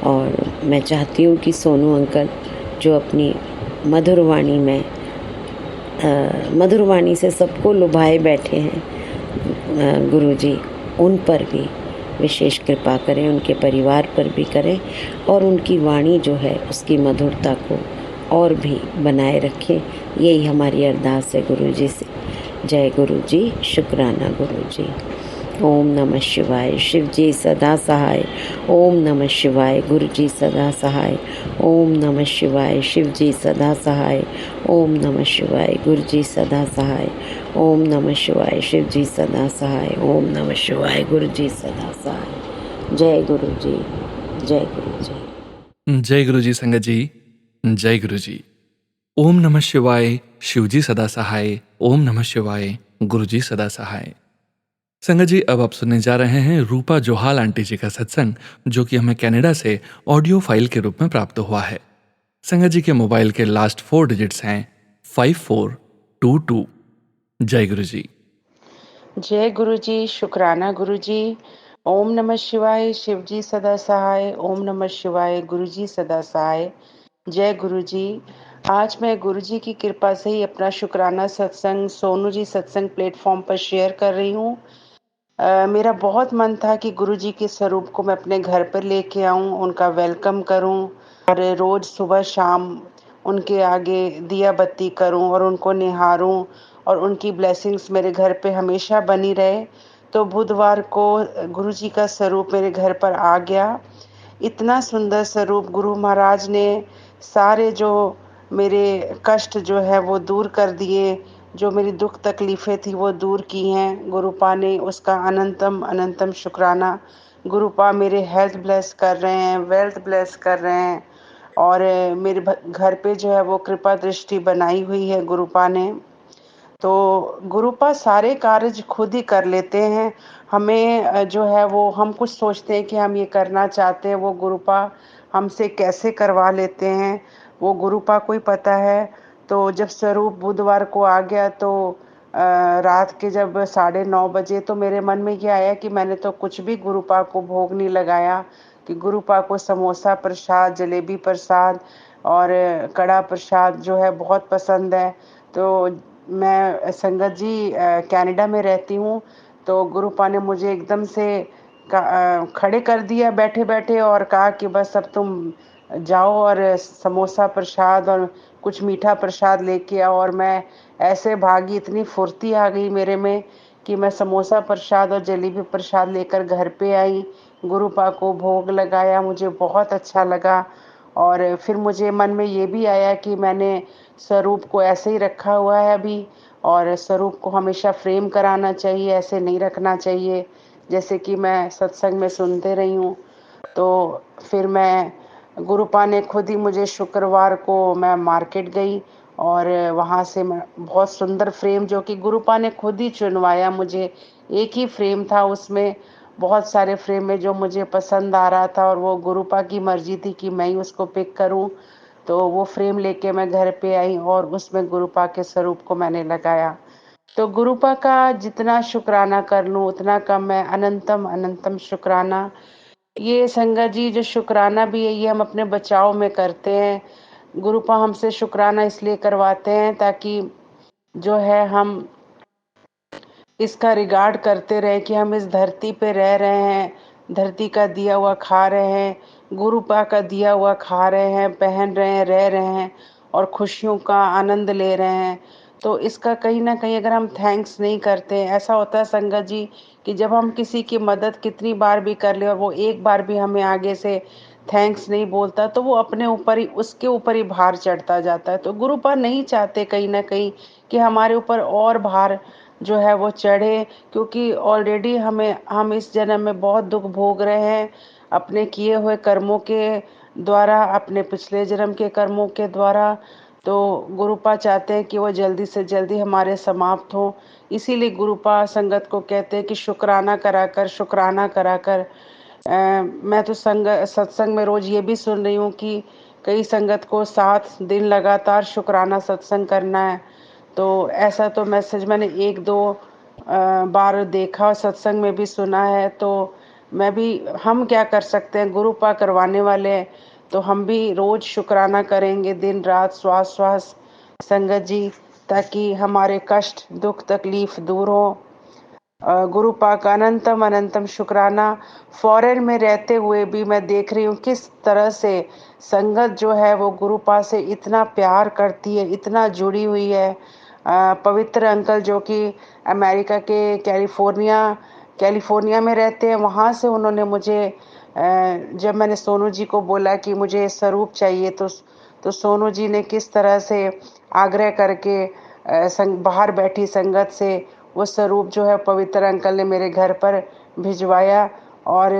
और मैं चाहती हूँ कि सोनू अंकल जो अपनी मधुर वाणी में मधुर वाणी से सबको लुभाए बैठे हैं, गुरुजी उन पर भी विशेष कृपा करें, उनके परिवार पर भी करें और उनकी वाणी जो है उसकी मधुरता को और भी बनाए रखें। यही हमारी अरदास है गुरु जी से। जय गुरु जी, शुक्राना गुरु जी। ओम नमः शिवाय, शिव जी सदा सहाय। ओम नमः शिवाय, गुरु जी सदा सहाय। ओम नमः शिवाय, शिव जी सदा सहाय। ओम नमः शिवाय, गुरु जी सदा सहाय। ओम नमः शिवाय, शिव जी सदा सहाय। ओम नमः शिवाय, गुरु जी सदा सहाय। जय गुरु जी, जय गुरु जी। जय गुरु जी संगत जी, जय गुरु जी। ओम नमः शिवाय, शिवजी सदा सहाय। ओम नमः शिवाय, गुरु जी सदा सहाय। संगत जी, अब आप सुनने जा रहे हैं रूपा जोहाल आंटी जी का सत्संग, जो कि हमें कनाडा से ऑडियो फाइल के रूप में प्राप्त हुआ है। संगत जी के मोबाइल के लास्ट 4 डिजिट्स हैं 5422। जय गुरु जी। जय गुरु जी, शुक्राना गुरु जी। ओम नमः शिवाय, शिव जी सदा सहाय। ओम नमः शिवाय, गुरु जी सदा सहाय। जय गुरु जी। आज मैं गुरु जी की कृपा से ही अपना शुक्राना सत्संग सोनू जी सत्संग प्लेटफॉर्म पर शेयर कर रही हूँ। मेरा बहुत मन था कि गुरु जी के स्वरूप को मैं अपने घर पर लेके आऊं, उनका वेलकम करूं और रोज सुबह शाम उनके आगे दिया बत्ती करूं और उनको निहारूं और उनकी ब्लेसिंग्स मेरे घर पे हमेशा बनी रहे। तो बुधवार को गुरु जी का स्वरूप मेरे घर पर आ गया। इतना सुंदर स्वरूप गुरु महाराज ने सारे जो मेरे कष्ट जो है वो दूर कर दिए, जो मेरी दुख तकलीफ़ें थी वो दूर की हैं। गुरुपा ने उसका अनंतम अनंतम शुक्राना। गुरुपा मेरे हेल्थ ब्लेस कर रहे हैं, वेल्थ ब्लेस कर रहे हैं और मेरे घर पे जो है वो कृपा दृष्टि बनाई हुई है गुरुपा ने। तो गुरुपा सारे कार्य खुद ही कर लेते हैं। हमें जो है वो हम कुछ सोचते हैं कि हम ये करना चाहते हैं, वो गुरुपा हमसे कैसे करवा लेते हैं, वो गुरुपा को ही पता है। तो जब स्वरूप बुधवार को आ गया तो रात के जब 9:30 बजे तो मेरे मन में ये आया कि मैंने तो कुछ भी गुरुपा को भोग नहीं लगाया, कि गुरुपा को समोसा प्रसाद, जलेबी प्रसाद और कड़ा प्रसाद जो है बहुत पसंद है। तो मैं संगत जी कनाडा में रहती हूँ, तो गुरुपा ने मुझे एकदम से खड़े कर दिया बैठे-बैठे और कहा कि बस अब तुम जाओ और समोसा प्रसाद और कुछ मीठा प्रसाद लेके आओ। और मैं ऐसे भागी, इतनी फुर्ती आ गई मेरे में कि मैं समोसा प्रसाद और जलेबी प्रसाद लेकर घर पे आई। गुरुपा को भोग लगाया, मुझे बहुत अच्छा लगा। और फिर मुझे मन में ये भी आया कि मैंने स्वरूप को ऐसे ही रखा हुआ है अभी और स्वरूप को हमेशा फ्रेम कराना चाहिए, ऐसे नहीं रखना चाहिए, जैसे कि मैं सत्संग में सुनते रही हूँ। तो फिर मैं गुरुपा ने खुद ही मुझे शुक्रवार को मैं मार्केट गई और वहाँ से मैं बहुत सुंदर फ्रेम जो कि गुरुपा ने खुद ही चुनवाया मुझे, एक ही फ्रेम था उसमें, बहुत सारे फ्रेम में जो मुझे पसंद आ रहा था और वो गुरुपा की मर्जी थी कि मैं ही उसको पिक करूं। तो वो फ्रेम लेके मैं घर पे आई और उसमें गुरुपा के स्वरूप को मैंने लगाया। तो गुरुपा का जितना शुक्राना कर लूं उतना कम है। अनंतम अनंतम शुक्राना। ये संगत जी जो शुक्राना भी है ये हम अपने बचाव में करते हैं। गुरुपा हमसे शुक्राना इसलिए करवाते हैं ताकि जो है हम इसका रिगार्ड करते रहे कि हम इस धरती पे रह रहे हैं, धरती का दिया हुआ खा रहे हैं, गुरुपा का दिया हुआ खा रहे हैं, पहन रहे हैं, रह रहे हैं और खुशियों का आनंद ले रहे हैं। तो इसका कहीं ना कहीं अगर हम थैंक्स नहीं करते हैं, ऐसा होता है संगत जी कि जब हम किसी की मदद कितनी बार भी कर ले और वो एक बार भी हमें आगे से थैंक्स नहीं बोलता तो वो अपने ऊपर ही उसके ऊपर ही भार चढ़ता जाता है। तो गुरुपा नहीं चाहते कहीं ना कहीं कि हमारे ऊपर और भार जो है वो चढ़े, क्योंकि ऑलरेडी हम इस जन्म में बहुत दुख भोग रहे हैं अपने किए हुए कर्मों के द्वारा, अपने पिछले जन्म के कर्मों के द्वारा। तो गुरुपा चाहते हैं कि वो जल्दी से जल्दी हमारे समाप्त हो। इसीलिए गुरुपा संगत को कहते हैं कि शुक्राना कराकर मैं तो सत्संग में रोज ये भी सुन रही हूँ कि कई संगत को 7 दिन लगातार शुक्राना सत्संग करना है। तो ऐसा तो मैसेज मैंने 1-2 बार देखा और सत्संग में भी सुना है। तो मैं भी, हम क्या कर सकते हैं, गुरुपा करवाने वाले हैं तो हम भी रोज शुक्राना करेंगे दिन रात श्वास संगत जी, ताकि हमारे कष्ट दुख तकलीफ दूर हो। गुरु पाक का अनंतम अनंतम शुक्राना। फॉरेन में रहते हुए भी मैं देख रही हूँ किस तरह से संगत जो है वो गुरु पाक से इतना प्यार करती है, इतना जुड़ी हुई है। पवित्र अंकल जो कि अमेरिका के कैलिफोर्निया में रहते हैं, वहाँ से उन्होंने मुझे जब मैंने सोनू जी को बोला कि मुझे स्वरूप चाहिए, तो सोनू जी ने किस तरह से आग्रह करके बाहर बैठी संगत से वो स्वरूप जो है पवित्र अंकल ने मेरे घर पर भिजवाया और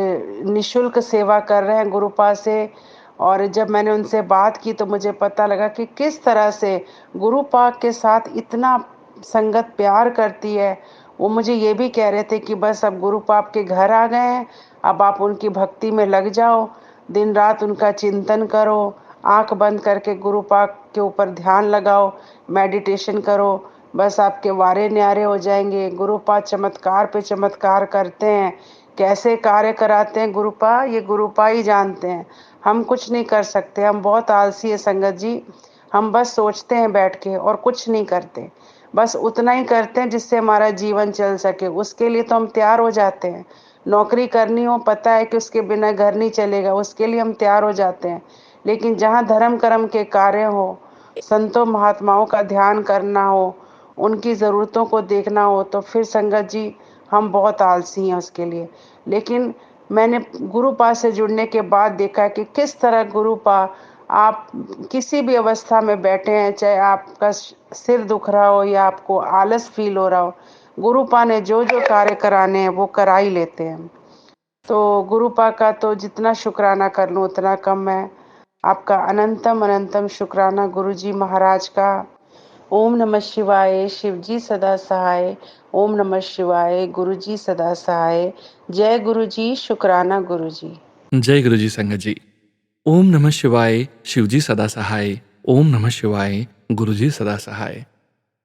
निशुल्क सेवा कर रहे हैं गुरुपा से। और जब मैंने उनसे बात की तो मुझे पता लगा कि किस तरह से गुरु पाक के साथ इतना संगत प्यार करती है। वो मुझे ये भी कह रहे थे कि बस अब गुरु पाक के घर आ गए हैं, अब आप उनकी भक्ति में लग जाओ, दिन रात उनका चिंतन करो, आंख बंद करके गुरु पाक के ऊपर ध्यान लगाओ, मेडिटेशन करो, बस आपके वारे न्यारे हो जाएंगे। गुरुपा चमत्कार पे चमत्कार करते हैं। कैसे कार्य कराते हैं गुरुपा, ये गुरुपा ही जानते हैं। हम कुछ नहीं कर सकते, हम बहुत आलसी है संगत जी। हम बस सोचते हैं बैठ के और कुछ नहीं करते, बस उतना ही करते हैं जिससे हमारा जीवन चल सके। उसके लिए तो हम तैयार हो जाते हैं। नौकरी करनी हो, पता है कि उसके बिना घर नहीं चलेगा, उसके लिए हम तैयार हो जाते हैं। लेकिन जहाँ धर्म कर्म के कार्य हो, संतों महात्माओं का ध्यान करना हो, उनकी ज़रूरतों को देखना हो, तो फिर संगत जी हम बहुत आलसी हैं उसके लिए। लेकिन मैंने गुरुपा से जुड़ने के बाद देखा कि किस तरह गुरुपा, आप किसी भी अवस्था में बैठे हैं, चाहे आपका सिर दुख रहा हो या आपको आलस फील हो रहा हो, गुरुपा ने जो जो कार्य कराने हैं वो करा ही लेते हैं। तो गुरुपा का तो जितना शुक्राना कर लूँ उतना कम है। आपका अनंतम अनंतम शुक्राना गुरुजी महाराज का। ओम नमः शिवाय, शिवजी सदा सहाय। ओम नमः शिवाय, गुरुजी सदा सहाय। जय गुरुजी, शुक्राना गुरुजी। जय गुरु जी संगत जी। ओम नमः शिवाय, शिवजी सदा सहाय। ओम नमः शिवाय, गुरुजी सदा सहाय।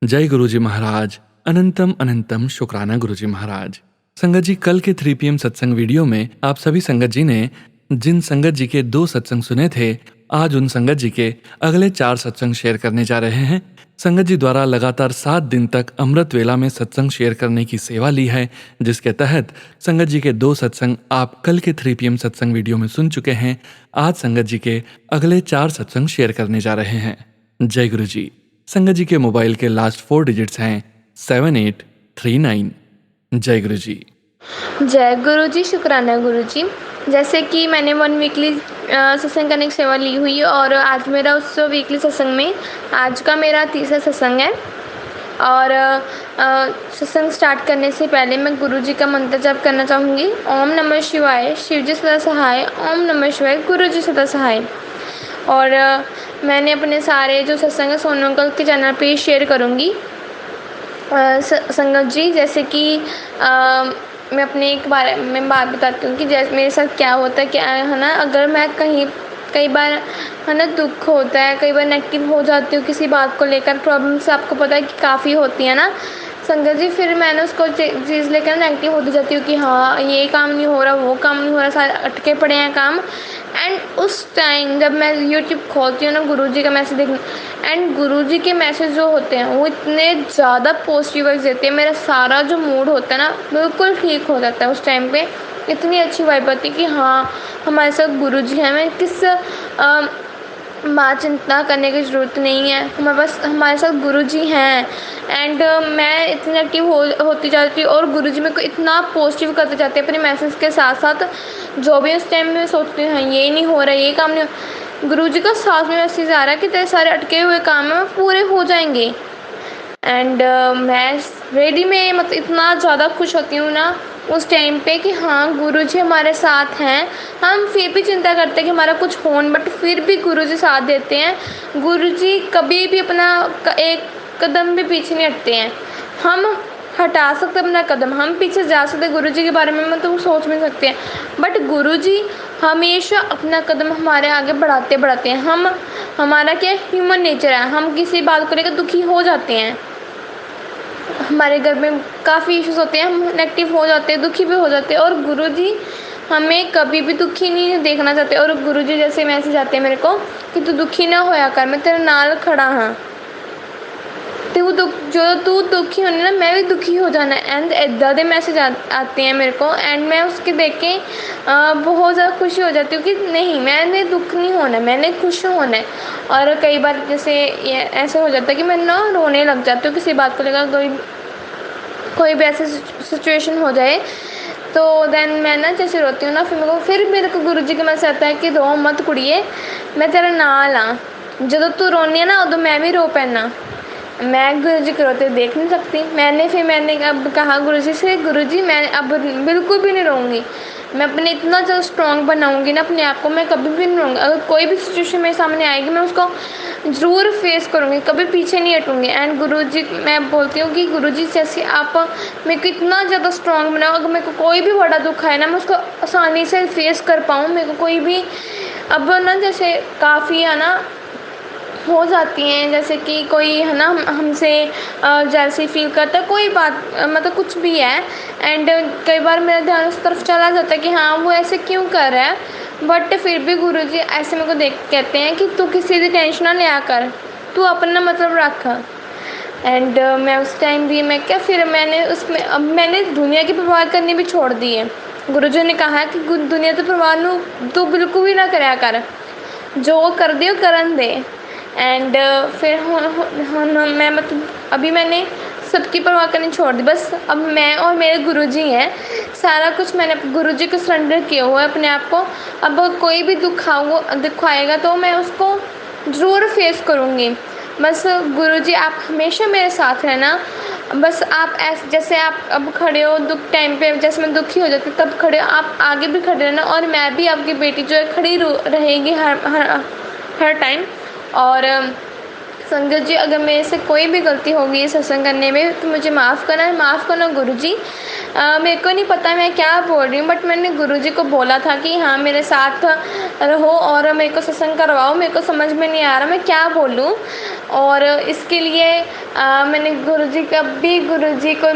जय गुरु जी महाराज, अनंतम अनंतम शुक्राना गुरु जी महाराज। संगत जी, कल के 3 PM सत्संग वीडियो में आप सभी संगत जी ने जिन संगत जी के 2 सत्संग सुने थे, आज उन संगत जी के अगले 4 सत्संग शेयर करने जा रहे हैं। संगत जी द्वारा लगातार 7 दिन तक अमृत वेला में सत्संग शेयर करने की सेवा ली है, जिसके तहत संगत जी के 2 सत्संग आप कल के 3 PM सत्संग वीडियो में सुन चुके हैं। आज संगत जी के अगले 4 सत्संग शेयर करने जा रहे हैं। जय गुरु जी। संगत जी के मोबाइल के लास्ट 4 डिजिट्स हैं 7839। जय गुरु जी। जय गुरु जी, शुक्राना गुरु जी। जैसे कि मैंने 1 वीकली सत्संग करने की सेवा ली हुई है और आज मेरा उस वीकली सत्संग में आज का मेरा तीसरा सत्संग है। और सत्संग स्टार्ट करने से पहले मैं गुरु जी का मंत्र जप करना चाहूँगी। ओम नमः शिवाय, शिवजी सदा सहाय। ओम नमः शिवाय, गुरु जी सदा सहाय। और मैंने अपने सारे जो सत्संग है सोनू अंकल के चैनल पे शेयर करूँगी। संगत जी, जैसे कि मैं अपने एक बारे में बात बताती हूँ कि जैसे मेरे साथ क्या होता है, क्या है ना, अगर मैं कई बार है ना दुख होता है, कई बार नेगेटिव हो जाती हूँ किसी बात को लेकर। प्रॉब्लम्स आपको पता है कि काफ़ी होती है ना संगत जी, फिर मैंने उसको चीज़ लेकर नेगेटिव होती जाती हूँ कि हाँ ये काम नहीं हो रहा, वो काम नहीं हो रहा, सारे अटके पड़े हैं काम। एंड उस टाइम जब मैं यूट्यूब खोलती हूँ ना गुरुजी का मैसेज देखने, एंड गुरुजी के मैसेज जो होते हैं वो इतने ज़्यादा पॉजिटिव वाइब्स देते हैं, मेरा सारा जो मूड होता है ना बिल्कुल ठीक हो जाता है उस टाइम पे। इतनी अच्छी वाइब आती है कि हाँ हमारे साथ गुरुजी हैं, मैं किस माँ चिंता करने की ज़रूरत नहीं है, हमारे साथ गुरुजी हैं। एंड मैं इतनी एक्टिव होती जाती हूँ और गुरुजी मेरे को इतना पॉजिटिव करते जाते हैं अपने मैसेज के साथ साथ। जो भी उस टाइम में सोचती हूँ हाँ ये नहीं हो रहा, ये काम नहीं हो, गुरुजी का साथ में मैसेज आ रहा है कि तेरे सारे अटके हुए काम हैं पूरे हो जाएंगे। एंड मैं रेडी में मतलब इतना ज़्यादा खुश होती हूँ ना उस टाइम पे कि हाँ गुरुजी हमारे साथ हैं। हम फिर भी चिंता करते हैं कि हमारा कुछ हो, बट फिर भी गुरुजी साथ देते हैं। गुरुजी कभी भी अपना एक कदम भी पीछे नहीं हटते हैं। हम हटा सकते अपना कदम, हम पीछे जा सकते गुरुजी के बारे में मतलब सोच भी सकते हैं, बट गुरुजी हमेशा अपना कदम हमारे आगे बढ़ाते हैं। हमारा क्या ह्यूमन नेचर है, हम किसी बात को लेकर दुखी हो जाते हैं। हमारे घर में काफ़ी इश्यूज होते हैं, हम नेगेटिव हो जाते हैं, दुखी भी हो जाते हैं, और गुरुजी हमें कभी भी दुखी नहीं देखना चाहते। और गुरुजी जैसे मैसेज आते हैं मेरे को कि तू दुखी ना होया कर, मैं तेरे नाल खड़ा हाँ। जो तू दुखी होना ना, मैं भी दुखी हो जाना। एंड इदां दे मैसेज आते हैं मेरे को, एंड मैं उसके देख के बहुत ज़्यादा खुशी हो जाती हूँ कि नहीं, मैंने दुख नहीं होना, मैंने खुश होना है। और कई बार जैसे ये ऐसा हो जाता है कि मैं ना रोने लग जाती हूँ किसी बात को लेकर, कोई भी ऐसी सिचुएशन हो जाए तो देन मैं ना जैसे रोती हूँ ना, फिर मेरे को गुरुजी का मैसेज आता है कि रो मत कुड़िए, मैं तेरे नाल हाँ, ਜਦੋਂ तू रोनी है ना उदों मैं भी रो पैना। मैं गुरुजी को रोते देख नहीं सकती। मैंने अब कहा गुरुजी से, गुरुजी मैं अब बिल्कुल भी नहीं रोऊंगी, मैं अपने इतना ज़्यादा स्ट्रॉन्ग बनाऊंगी ना अपने आप को, मैं कभी भी नहीं रोऊंगी। अगर कोई भी सिचुएशन मेरे सामने आएगी मैं उसको ज़रूर फेस करूँगी, कभी पीछे नहीं हटूँगी। एंड गुरुजी मैं बोलती हूँ कि गुरुजी जैसे आप मेरे को इतना ज़्यादा स्ट्रॉन्ग बनाओ, अगर मेरे को कोई भी बड़ा दुख आए ना मैं उसको आसानी से फेस कर पाऊँ। मेरे को कोई भी अब ना जैसे काफ़ी है ना हो जाती हैं, जैसे कि कोई है ना हमसे जैसे फील करता है कोई बात, मतलब कुछ भी है, एंड कई बार मेरा ध्यान उस तरफ चला जाता है कि हाँ वो ऐसे क्यों कर रहा है, बट फिर भी गुरुजी ऐसे मेरे को देख कहते हैं कि तू किसी की टेंशन ना लिया कर, तू अपना मतलब रख। एंड मैं उस टाइम भी मैं क्या फिर मैंने उसमें अब मैंने दुनिया की परवाह करनी भी छोड़ दी है। गुरुजी ने कहा कि दुनिया तो परवाह नू तू बिल्कुल भी ना कराया कर, जो कर दे करन दे। एंड फिर मैं मतलब अभी मैंने सबकी परवाह करनी छोड़ दी, बस अब मैं और मेरे गुरुजी हैं, सारा कुछ मैंने गुरुजी को सरेंडर किया हुआ है अपने आप को। अब कोई भी दुख आएगा तो मैं उसको ज़रूर फेस करूँगी। बस गुरुजी आप हमेशा मेरे साथ रहना, बस आप जैसे आप अब खड़े हो दुख टाइम पे, जैसे मैं दुखी हो जाती तब खड़े हो, आप आगे भी खड़े रहना, और मैं भी आपकी बेटी जो है खड़ी रहेगी हर टाइम। और संगत जी अगर मेरे से कोई भी गलती होगी सत्संग करने में तो मुझे माफ़ करना गुरुजी। मेरे को नहीं पता मैं क्या बोल रही हूँ, बट मैंने गुरुजी को बोला था कि हाँ मेरे साथ रहो और मेरे को सत्संग करवाओ, मेरे को समझ में नहीं आ रहा मैं क्या बोलूँ। और इसके लिए मैंने गुरुजी को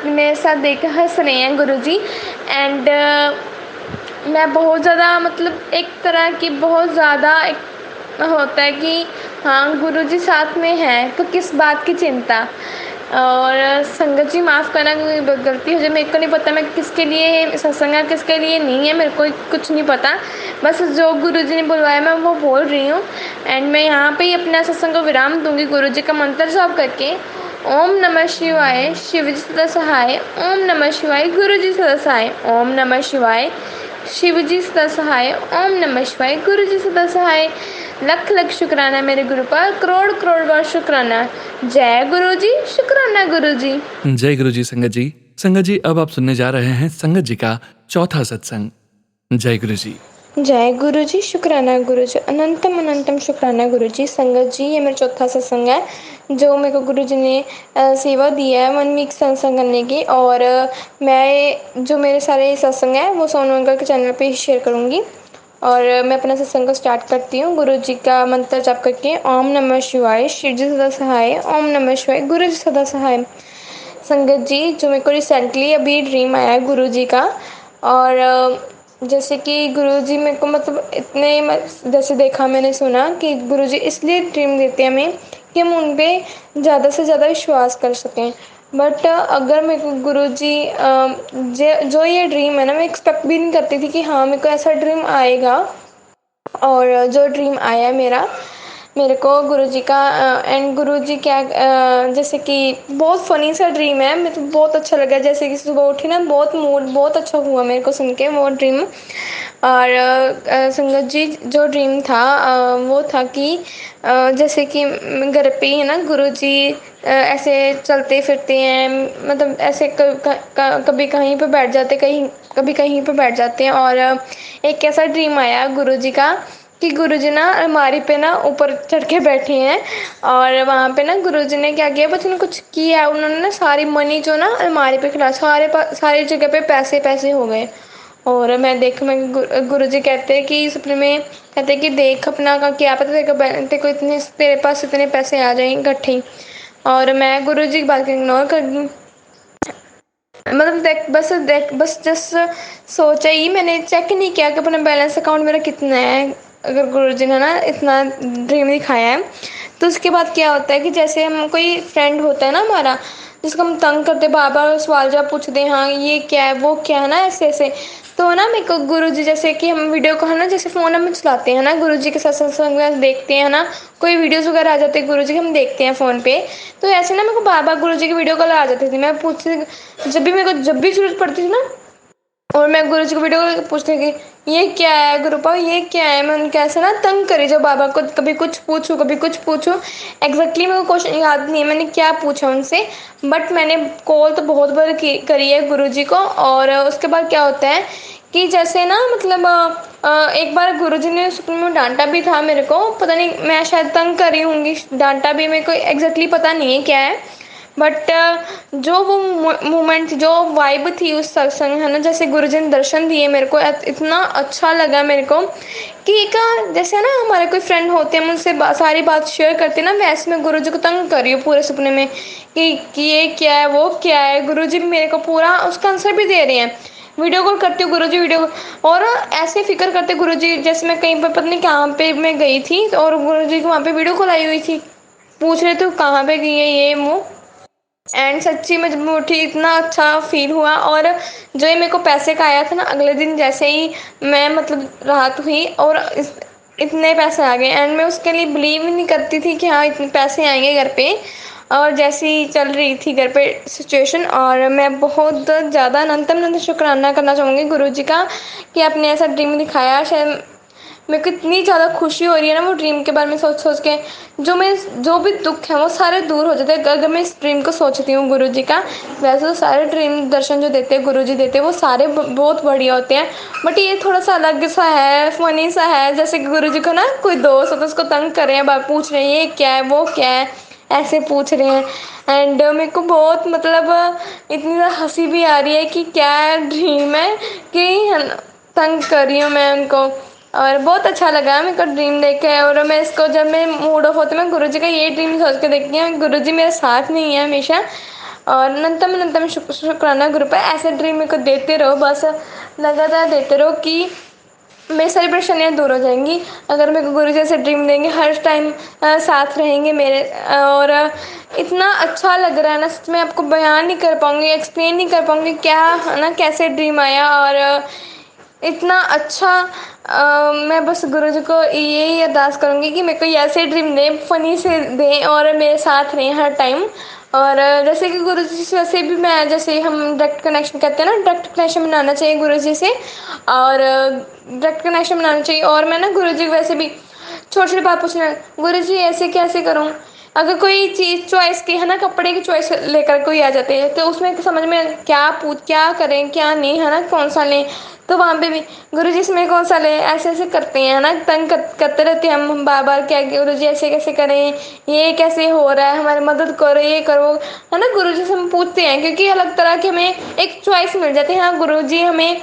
मेरे साथ देख हंस रहे हैं गुरुजी। एंड मैं बहुत ज़्यादा मतलब एक तरह की बहुत ज़्यादा होता है कि हाँ गुरुजी साथ में हैं तो किस बात की चिंता। और संगत जी माफ़ करना, गलती हो जाए, मेरे को नहीं पता मैं किसके लिए सत्संग है किसके लिए नहीं है, मेरे को कुछ नहीं पता, बस जो गुरुजी ने बुलवाया मैं वो बोल रही हूँ। एंड मैं यहाँ पे ही अपना सत्संग को विराम दूँगी गुरुजी का मंत्र जाप करके। ओम नमः शिवाय शिवजी सदा सहाय, ओम नमः शिवाय गुरुजी सदा सहाय, ओम नमः शिवाय शिवजी सदा सहाय, ओम नमः शिवाय गुरुजी सदा सहाय। लख लख शुक्राना मेरे गुरु पर, करोड़ करोड़ बार शुक्राना। जय गुरु जी, शुक्राना गुरु जी। जय गुरु जी। संगत जी, अब आप सुनने जा रहे हैं संगत जी का चौथा सत्संग। जय गुरु जी। जय गुरु जी, शुक्राना गुरु जी, अनंतम अनंतम शुक्राना गुरु जी। संगत जी ये मेरा चौथा सत्संग है जो मेरे को गुरु जी ने सेवा दी है 1 वीक सत्संग करने की। और मैं जो मेरे सारे सत्संग हैं वो सोनू अंकल के चैनल पे शेयर करूँगी। और मैं अपना सत्संग को स्टार्ट करती हूँ गुरु जी का मंत्र जाप करके। ओम नमः शिवाय शिव जी सदा सहाय, ओम नमः शिवाय गुरु जी सदा सहाय। संगत जी जो मेरे को रिसेंटली अभी ड्रीम आया है गुरु जी का, और जैसे कि गुरु जी मेरे को मतलब इतने जैसे देखा मैंने सुना कि गुरु जी इसलिए ड्रीम देते हैं हमें कि हम उन पर ज़्यादा से ज़्यादा विश्वास कर सकें। बट अगर मेरे को गुरु जी जो ये ड्रीम है ना, मैं एक्सपेक्ट भी नहीं करती थी कि हाँ मेरे को ऐसा ड्रीम आएगा। और जो ड्रीम आया मेरे को गुरुजी का, एंड गुरुजी क्या जैसे कि बहुत फ़नी सा ड्रीम है, मेरे को बहुत अच्छा लगा। जैसे कि सुबह उठी ना बहुत मूड बहुत अच्छा हुआ मेरे को सुन के वो ड्रीम। और संगत जी जो ड्रीम था वो था कि जैसे कि घर पे ही है ना गुरुजी ऐसे चलते फिरते हैं, मतलब ऐसे कभी कहीं पे बैठ जाते कभी कहीं पे बैठ जाते हैं। और एक ऐसा ड्रीम आया गुरुजी का कि गुरुजी ना अलमारी पे ना ऊपर चढ़ के बैठे हैं, और वहाँ पे ना गुरुजी ने क्या किया, बस उन्होंने कुछ किया, उन्होंने ना सारी मनी जो ना अलमारी पे खिला सारी जगह पे पैसे हो गए। और मैं गुरुजी कहते हैं कि सपने में कहते हैं कि देख अपना का क्या पता तेरे पास इतने पैसे आ जाएंगे इकट्ठे ही। और मैं गुरुजी की बात को इग्नोर कर दी, मतलब बस जस्ट सोचा ही, मैंने चेक नहीं किया कि अपना बैलेंस अकाउंट मेरा कितना है। अगर गुरुजी ने ना इतना ड्रीम दिखाया है तो उसके बाद क्या होता है कि जैसे हम कोई फ्रेंड होता है ना हमारा, जिसको हम तंग करते बार बार सवाल जवाब पूछते हैं, हाँ ये क्या है वो क्या है ना, ऐसे ऐसे। तो ना मेरे को गुरुजी, जैसे कि हम वीडियो को है ना, जैसे फ़ोन हम चलाते हैं ना, गुरुजी के साथ सत्संग में देखते हैं ना, कोई वीडियोस वगैरह आ जाते हैं गुरुजी के, हम देखते हैं फ़ोन पे। तो ऐसे ना मेरे को बार बार गुरुजी की वीडियो कॉल आ जाती थी। मैं पूछती, जब भी मेरे को जब भी ज़रूरत पड़ती थी ना, और मैं गुरुजी को वीडियो कॉल पूछती थी, ये क्या है गुरुपा, ये क्या है। मैं उनके ऐसे ना तंग करी जो बाबा को, कभी कुछ पूछूं कभी कुछ पूछूं। एग्जैक्टली मेरे को क्वेश्चन याद नहीं है मैंने क्या पूछा उनसे, बट मैंने कॉल तो बहुत बार करी है गुरुजी को। और उसके बाद क्या होता है कि जैसे ना मतलब एक बार गुरुजी ने सपने में डांटा भी था मेरे को, पता नहीं मैं शायद तंग करी होंगी, डांटा भी, मेरे को एग्जैक्टली पता नहीं है क्या है। बट जो वो मोमेंट, जो वाइब थी उस सत्संग है ना, जैसे गुरुजी ने दर्शन दिए मेरे को, इतना अच्छा लगा मेरे को कि एक जैसे ना हमारे कोई फ्रेंड होते हैं, हम उनसे सारी बात शेयर करते हैं ना, वैसे मैं गुरुजी को तंग कर रही हूँ पूरे सपने में कि ये क्या है वो क्या है। गुरुजी भी मेरे को पूरा उसका आंसर भी दे रहे हैं। वीडियो कॉल करती हूँ गुरुजी, वीडियो और ऐसे फिक्र करते गुरुजी, जैसे मैं कहीं पर पता नहीं कहाँ पे मैं गई थी और गुरुजी की वहाँ पे वीडियो कॉल आई हुई थी, पूछ रहे थे कहाँ पे गई है ये वो। एंड सच्ची में जब मैं उठी इतना अच्छा फील हुआ। और जो ये मेरे को पैसे का आया था ना, अगले दिन जैसे ही मैं मतलब राहत हुई और इतने पैसे आ गए, एंड मैं उसके लिए बिलीव ही नहीं करती थी कि हाँ इतने पैसे आएंगे घर पे। और जैसी चल रही थी घर पे सिचुएशन, और मैं बहुत ज़्यादा अनंत शुक्राना करना चाहूँगी गुरुजी का कि आपने ऐसा ड्रीम दिखाया। शायद मेरे को इतनी ज़्यादा खुशी हो रही है ना वो ड्रीम के बारे में सोच सोच के, जो भी दुख है वो सारे दूर हो जाते हैं अगर मैं इस ड्रीम को सोचती हूँ गुरुजी का। वैसे तो सारे ड्रीम दर्शन जो देते हैं गुरुजी देते हैं वो सारे बहुत बढ़िया होते हैं, बट ये थोड़ा सा अलग सा है, फनी सा है। जैसे कि गुरुजी को ना कोई दोस्त हो तो उसको तंग कर रहे हैं, बात पूछ रहे हैं ये क्या है वो क्या है, ऐसे पूछ रहे हैं। एंड मेरे को बहुत मतलब इतनी ज़्यादा हंसी भी आ रही है कि क्या ड्रीम है कि तंग कर रही हूँ मैं उनको। और बहुत अच्छा लगा मेरे को ड्रीम देख के। और मैं इसको जब मैं मूड ऑफ होता है मैं गुरुजी का ये ड्रीम सोच के देखती हूँ, गुरुजी मेरे साथ नहीं है हमेशा। और अनंतम शुक्राना गुरु पर ऐसे ड्रीम मेरे को देते रहो, बस लगातार देते रहो कि मेरी सारी परेशानियाँ दूर हो जाएंगी अगर मेरे को गुरुजी ऐसे ड्रीम देंगे, हर टाइम साथ रहेंगे मेरे। और इतना अच्छा लग रहा है ना, सच में आपको बयान नहीं कर पाऊँगी, एक्सप्लेन नहीं कर पाऊँगी क्या है ना, कैसे ड्रीम आया। और इतना अच्छा मैं बस गुरुजी को यही अरदास करूँगी कि मेरे को ऐसे ड्रीम दें, फनी से दें और मेरे साथ रहें हर टाइम। और जैसे कि गुरुजी से वैसे भी मैं, जैसे हम डायरेक्ट कनेक्शन कहते हैं ना, डायरेक्ट कनेक्शन बनाना चाहिए गुरुजी से, और डायरेक्ट कनेक्शन बनाना चाहिए। और मैं ना गुरुजी वैसे भी छोटी छोटी बात पूछना, गुरुजी ऐसे कैसे करूँ। अगर कोई चीज़ चॉइस की है ना, कपड़े की चॉइस लेकर कोई आ जाते हैं तो उसमें समझ में क्या करें क्या नहीं है ना, कौन सा लें। तो वहाँ पे भी गुरुजी इसमें कौन सा लें, ऐसे ऐसे करते हैं ना, तंग करते रहते हैं हम बार बार, क्या गुरुजी ऐसे कैसे करें, ये कैसे हो रहा है, हमारी मदद करो, ये करो, है ना। गुरुजी से हम पूछते हैं क्योंकि अलग तरह की हमें एक चॉइस मिल जाती है। हाँ गुरुजी हमें,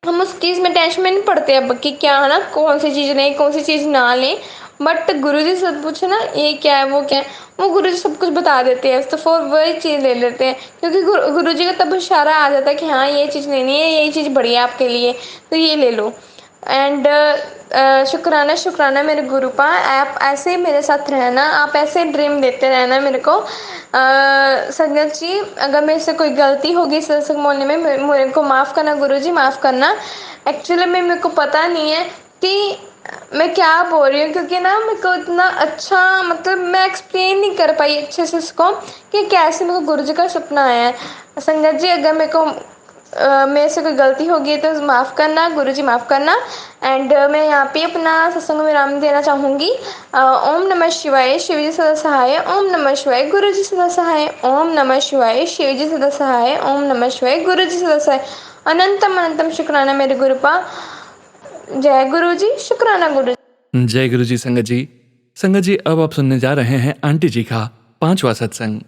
हम उस चीज़ में टेंशन में नहीं पड़ते अब कि क्या है ना, कौन सी चीज़ लें कौन सी चीज़ ना लें। बट गुरुजी से पूछे ना ये क्या है वो क्या है, वो गुरुजी सब कुछ बता देते हैं, तो फिर वही चीज़ ले लेते हैं क्योंकि गुरुजी का तब इशारा आ जाता है कि हाँ ये चीज़ लेनी है, ये चीज़ बढ़िया आपके लिए, तो ये ले लो। एंड शुक्राना शुक्राना मेरे गुरु पा, आप ऐसे ही मेरे साथ रहना, आप ऐसे ड्रीम देते रहना मेरे को। संगत जी अगर मेरे से कोई गलती होगी सत्संग बोलने में, मेरे को माफ़ करना गुरुजी, माफ़ करना। एक्चुअली में मेरे को पता नहीं है कि मैं क्या बोल रही हूँ, क्योंकि ना मेरे को इतना अच्छा मतलब मैं एक्सप्लेन नहीं कर पाई अच्छे से उसको कि कैसे मेरे को गुरुजी का सपना आया है। संगत जी अगर मेरे को मेरे से कोई गलती होगी तो माफ़ करना गुरुजी, माफ़ करना। एंड मैं यहाँ पे अपना सत्संग विराम देना चाहूँगी। ओम नमः शिवाय, शिवजी सदा सहाय। ओम नमः शिवाय, गुरुजी सदा सहाय। ओम नमः शिवाय, शिवजी सदा सहाय। ओम नमः शिवाय, गुरुजी सदा सहाय। अनंतम अनंतम शुक्राना मेरे गुरुपा। जय गुरुजी, शुक्राना गुरु। जय गुरु जी। संगत जी अब आप सुनने जा रहे हैं आंटी जी का 5वां सत्संग।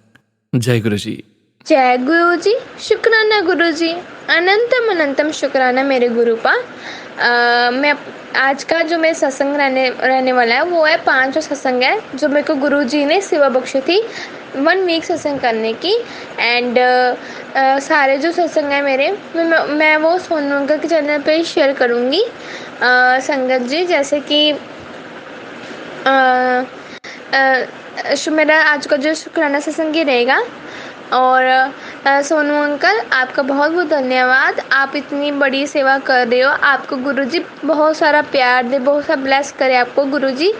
जय गुरु जी। जय गुरु जी, शुक्राना गुरु जी, अनंतम अनंतम शुक्राना मेरे गुरु पा। मैं आज का जो मेरे सत्संग रहने वाला है वो है 5वां सत्संग है जो मेरे को गुरु जी ने सेवा बख्शी थी 1 वीक सत्संग करने की। एंड सारे जो सत्संग है मेरे मैं वो सोनू अंकल के चैनल पे शेयर करूँगी। संगत जी जैसे कि मेरा आज का जो शुक्राना सत्संग ये रहेगा। और सोनू अंकल, आपका बहुत बहुत धन्यवाद। आप इतनी बड़ी सेवा कर रहे हो। आपको गुरुजी बहुत सारा प्यार दे, बहुत सारा ब्लेस करे आपको गुरुजी।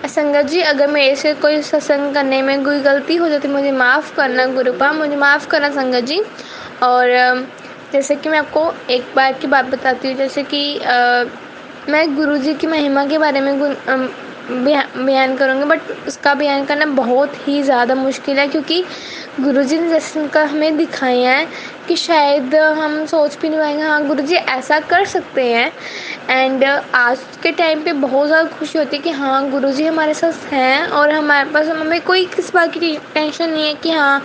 संगत जी, अगर मेरे से कोई सत्संग करने में कोई गलती हो जाती, मुझे माफ़ करना गुरुपा, मुझे माफ़ करना संगत जी। और जैसे कि मैं आपको एक बार की बात बताती हूँ, जैसे कि मैं गुरुजी की महिमा के बारे में बयान करूँगी, बट उसका बयान करना बहुत ही ज़्यादा मुश्किल है, क्योंकि गुरुजी ने जैसे का हमें दिखाया है कि शायद हम सोच भी नहीं पाएंगे हाँ गुरुजी ऐसा कर सकते हैं। एंड आज के टाइम पे बहुत ज़्यादा खुशी होती है कि हाँ गुरुजी हमारे साथ हैं, और हमारे पास हमें कोई किस बात की टेंशन नहीं है कि हाँ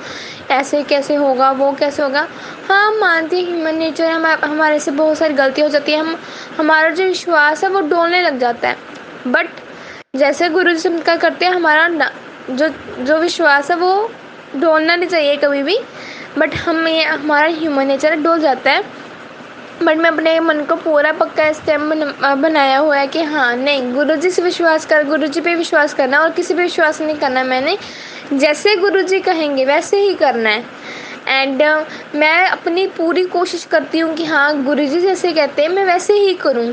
ऐसे कैसे होगा, वो कैसे होगा। हाँ, मानती हैं ह्यूमन नेचर है, हमारे से बहुत सारी गलती हो जाती है, हमारा जो विश्वास है वो डोलने लग जाता है। बट जैसे गुरुजी चमत्कार करते हैं, हमारा जो विश्वास है वो डोलना नहीं चाहिए कभी भी। बट हमारा ह्यूमन नेचर डोल जाता है। बट मैं अपने मन को पूरा पक्का स्टेम बनाया हुआ है कि हाँ नहीं, गुरुजी से विश्वास कर, गुरुजी पे विश्वास करना, और किसी पे विश्वास नहीं करना। मैंने जैसे गुरुजी कहेंगे वैसे ही करना है। एंड मैं अपनी पूरी कोशिश करती हूँ कि हाँ गुरुजी जैसे कहते हैं मैं वैसे ही करूँ।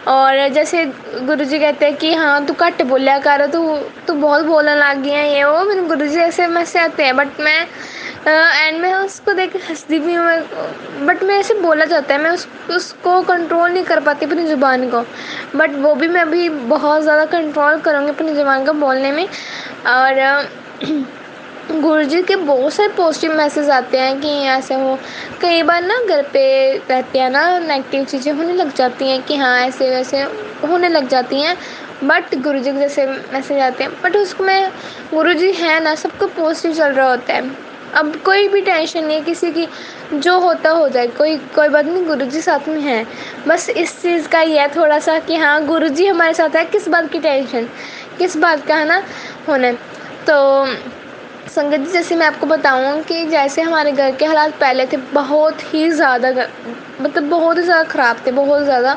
और जैसे गुरुजी कहते हैं कि हाँ तू घट बोलिया कर, तू बहुत बोलने लग गया है, ये वो मैंने गुरुजी ऐसे मैसे आते हैं। बट मैं एंड मैं उसको देख हंसती भी हूँ, बट मैं ऐसे बोला जाता है, मैं उसको कंट्रोल नहीं कर पाती अपनी ज़ुबान को। बट वो भी मैं अभी बहुत ज़्यादा कंट्रोल करूँगी अपनी ज़ुबान को बोलने में। और गुरुजी के बहुत सारे पॉजिटिव मैसेज आते हैं कि ऐसे हो। कई बार ना घर पे रहते हैं ना, नेगेटिव चीज़ें होने लग जाती हैं कि हाँ ऐसे वैसे होने लग जाती हैं, बट गुरुजी के जैसे मैसेज आते हैं। बट उसको मैं गुरुजी है ना, सबको पॉजिटिव चल रहा होता है। अब कोई भी टेंशन नहीं है किसी की, जो होता हो जाए, कोई बात नहीं, गुरुजी साथ में है। बस इस चीज़ का ही है थोड़ा सा कि हाँ गुरुजी हमारे साथ है, किस बात की टेंशन, किस बात का है ना होना। तो संगत जी, जैसे मैं आपको बताऊँ कि जैसे हमारे घर के हालात पहले थे बहुत ही ज़्यादा, मतलब बहुत ही ज़्यादा ख़राब थे, बहुत ज़्यादा,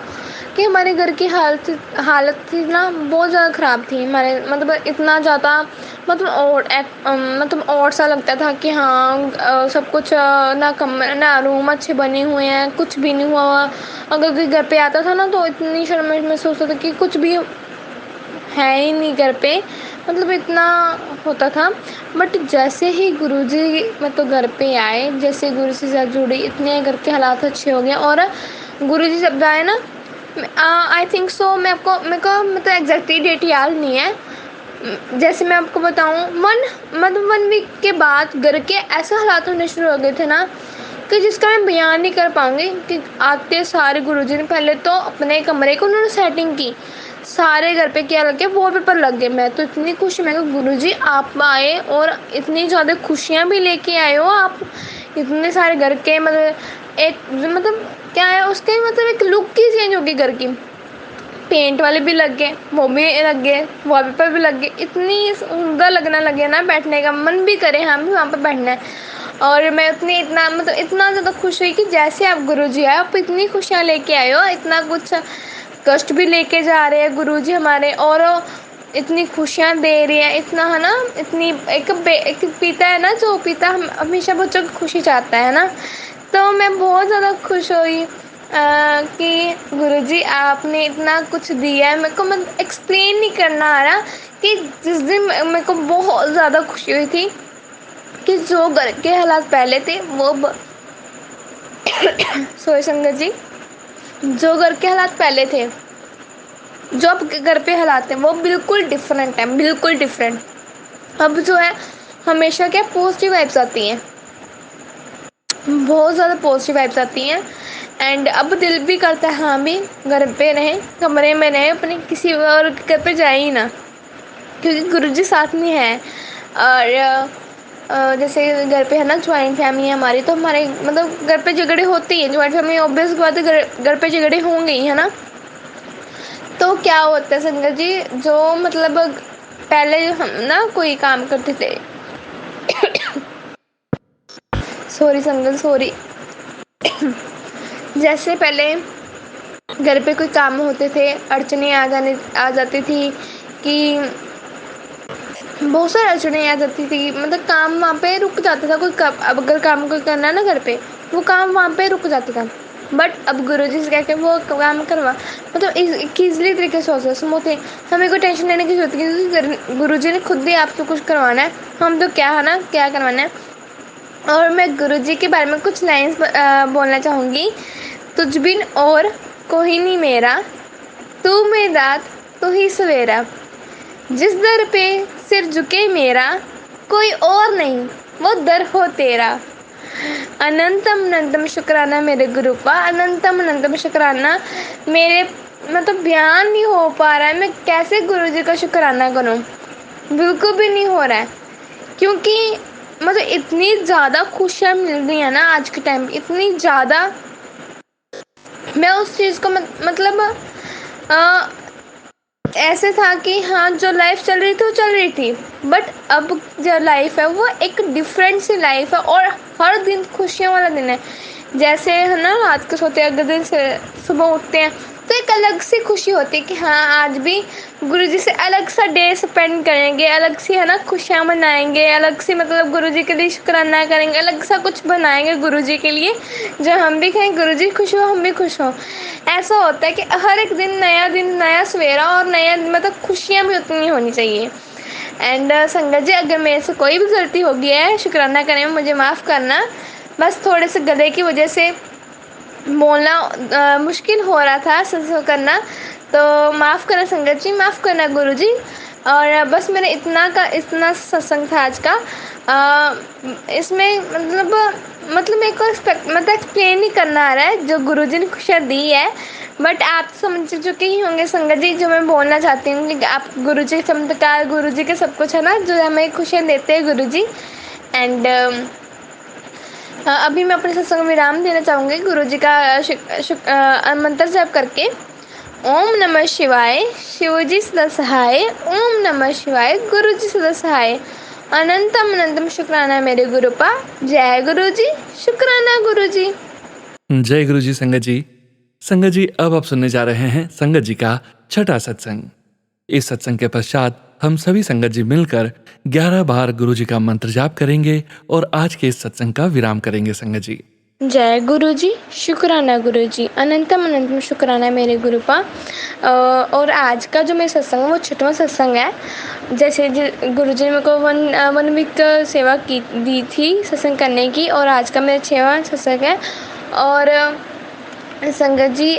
कि हमारे घर की हालत थी ना बहुत ज़्यादा ख़राब थी हमारे, मतलब इतना ज़्यादा, मतलब और सा लगता था कि हाँ सब कुछ ना रूम अच्छे बने हुए हैं, कुछ भी नहीं हुआ। अगर कोई घर पे आता था ना तो इतनी शर्म महसूस होता था कि कुछ भी है ही नहीं घर पे, मतलब इतना होता था। बट जैसे ही गुरुजी मतलब घर पे आए, जैसे गुरुजी से साथ जुड़ी, इतने घर के हालात अच्छे हो गए। और गुरुजी जब आए ना, आई थिंक सो, मेरे को मतलब एग्जैक्टली डेट याद नहीं है। जैसे मैं आपको बताऊँ, 1 वीक के बाद घर के ऐसे हालात होने शुरू हो गए थे ना कि जिसका मैं बयान नहीं कर पाऊँगी। कि आते सारे गुरुजी ने पहले तो अपने कमरे को उन्होंने सेटिंग की, सारे घर पे क्या लग गया, वॉलपेपर लग गए। मैं तो इतनी खुश, मैं कहा गुरुजी आप आए और इतनी ज़्यादा खुशियाँ भी लेके आए हो आप, इतने सारे घर के, मतलब एक मतलब क्या है उसके, मतलब एक लुक ही चेंज होगी घर की। पेंट वाले भी लग गए, वो भी लग गए, वॉलपेपर भी लग गए, इतनी सुंदर लगने लगे ना, बैठने का मन भी करे हाँ भी वहाँ पर बैठना है। और मैं इतना ज़्यादा खुश हुई कि जैसे आप गुरुजी आए, आप इतनी खुशियाँ लेके आए हो, इतना कुछ कष्ट भी लेके जा रहे हैं गुरुजी हमारे, और इतनी खुशियाँ दे रही है, इतना है ना, इतनी एक पिता है ना, जो पिता हमेशा बच्चों की खुशी चाहता है ना। तो मैं बहुत ज़्यादा खुश हुई कि गुरुजी आपने इतना कुछ दिया है। मेरे को मतलब एक्सप्लेन नहीं करना आ रहा कि जिस दिन मेरे को बहुत ज़्यादा खुशी हुई थी कि जो घर के हालात पहले थे वो सॉरी संगत जी, जो घर के हालात पहले थे, जो अब घर पे हालात हैं, वो बिल्कुल डिफरेंट है, बिल्कुल डिफरेंट। अब जो है हमेशा क्या पॉजिटिव वाइब्स आती हैं, बहुत ज़्यादा पॉजिटिव वाइब्स आती हैं। एंड अब दिल भी करता है हाँ भी घर पे रहें, कमरे में रहें, अपने किसी और घर पे जाए ही ना, क्योंकि गुरुजी साथ में है। और जैसे घर पे है ना ज्वाइंट फैमिली है हमारी, तो हमारे मतलब घर पे झगड़े होते ही हैं, ज्वाइंट फैमिली ऑब्वियस बात है, घर पे झगड़े होंगे ही, है ना। तो क्या होता है संगत जी, जो मतलब पहले हम ना कोई काम करते थे सॉरी संगत सॉरी जैसे पहले घर पे कोई काम होते थे, अड़चने आ जाती थी कि बहुत सारी अड़चनें आ जाती थी, मतलब काम वहाँ पे रुक जाता था। अब अगर काम कोई करना है ना घर पे, वो काम वहाँ पे रुक जाता था। बट अब गुरुजी से कह के वो काम करवा, मतलब ईज़िली तरीके से हो सकता, स्मूथली। हमें कोई टेंशन लेने की जरूरत नहीं, क्योंकि गुरुजी ने खुद ही आपको कुछ करवाना है, हम तो क्या है ना, क्या करवाना है। और मैं गुरुजी के बारे में कुछ लाइन्स बोलना चाहूँगी। तुझ बिन और कोई नहीं मेरा, तू मेरी रात तू ही सवेरा, जिस दर पे सिर झुके मेरा, कोई और नहीं वो दर हो तेरा। अनंतम अनंतम शुक्राना मेरे गुरु का, अनंतम अनंतम शुक्राना। मेरे मतलब बयान नहीं हो पा रहा है, मैं कैसे गुरुजी का शुक्राना करूं, बिल्कुल भी नहीं हो रहा है। क्योंकि मतलब इतनी ज़्यादा खुशियाँ मिल रही हैं ना आज के टाइम, इतनी ज़्यादा। मैं उस चीज़ को मतलब ऐसे था कि हाँ, जो लाइफ चल रही थी वो चल रही थी, बट अब जो लाइफ है वो एक डिफरेंट सी लाइफ है, और हर दिन खुशियों वाला दिन है। जैसे है ना, रात को सोते हैं, अगले दिन से सुबह उठते हैं, तो एक अलग सी खुशी होती है कि हाँ, आज भी गुरुजी से अलग सा डे स्पेंड करेंगे, अलग सी है ना खुशियाँ मनाएंगे, अलग सी मतलब गुरुजी के लिए शुक्राना करेंगे, अलग सा कुछ बनाएंगे गुरुजी के लिए, जो हम भी कहें गुरुजी खुश हो, हम भी खुश हो। ऐसा होता है कि हर एक दिन, नया सवेरा, और नया मतलब खुशियाँ भी उतनी होनी चाहिए। एंड संगत जी, अगर मेरे से कोई भी गलती हो गई है शुक्राना करने में, मुझे माफ़ करना। बस थोड़े से गले की वजह से बोलना मुश्किल हो रहा था, संसो करना, तो माफ़ करना संगत जी, माफ़ करना गुरुजी। और बस मेरे इतना सत्संग था आज का। इसमें मतलब मेरे को एक्सप्लेन नहीं करना आ रहा है जो गुरुजी ने खुशियाँ दी है, बट आप समझ चुके ही होंगे संगत जी जो मैं बोलना चाहती हूँ, कि आप गुरुजी के चमत्कार, गुरुजी के सब कुछ है ना, जो हमें खुशियाँ देते हैं गुरुजी। एंड अभी मैं अपने सत्संग में विराम देना चाहूँगी गुरुजी का मंत्र जाप करके। ओम नमः शिवाय, शिवजी सदा सहाय। ओम नमः शिवाय, गुरुजी सदा सहाय। अनंतम अनंतम शुक्राना मेरे गुरुपा। जय गुरुजी, शुक्राना गुरुजी। जय गुरु जी। संगत जी, अब आप सुनने जा रहे हैं संगत जी का छठा सत्संग। इस सत्संग के पश्चात हम सभी संगत जी मिलकर 11 बार गुरु जी का मंत्र जाप करेंगे और आज के इस सत्संग का विराम करेंगे। संगत जी, जय गुरुजी, शुक्राना गुरुजी। अनंतम अनंतम शुक्राना मेरे गुरुपा। और आज का जो मेरा सत्संग है वो छठवां सत्संग है। जैसे गुरुजी ने मेरे को वन वीक सेवा दी थी सत्संग करने की, और आज का मेरा 6वां सत्संग है। और संगत जी,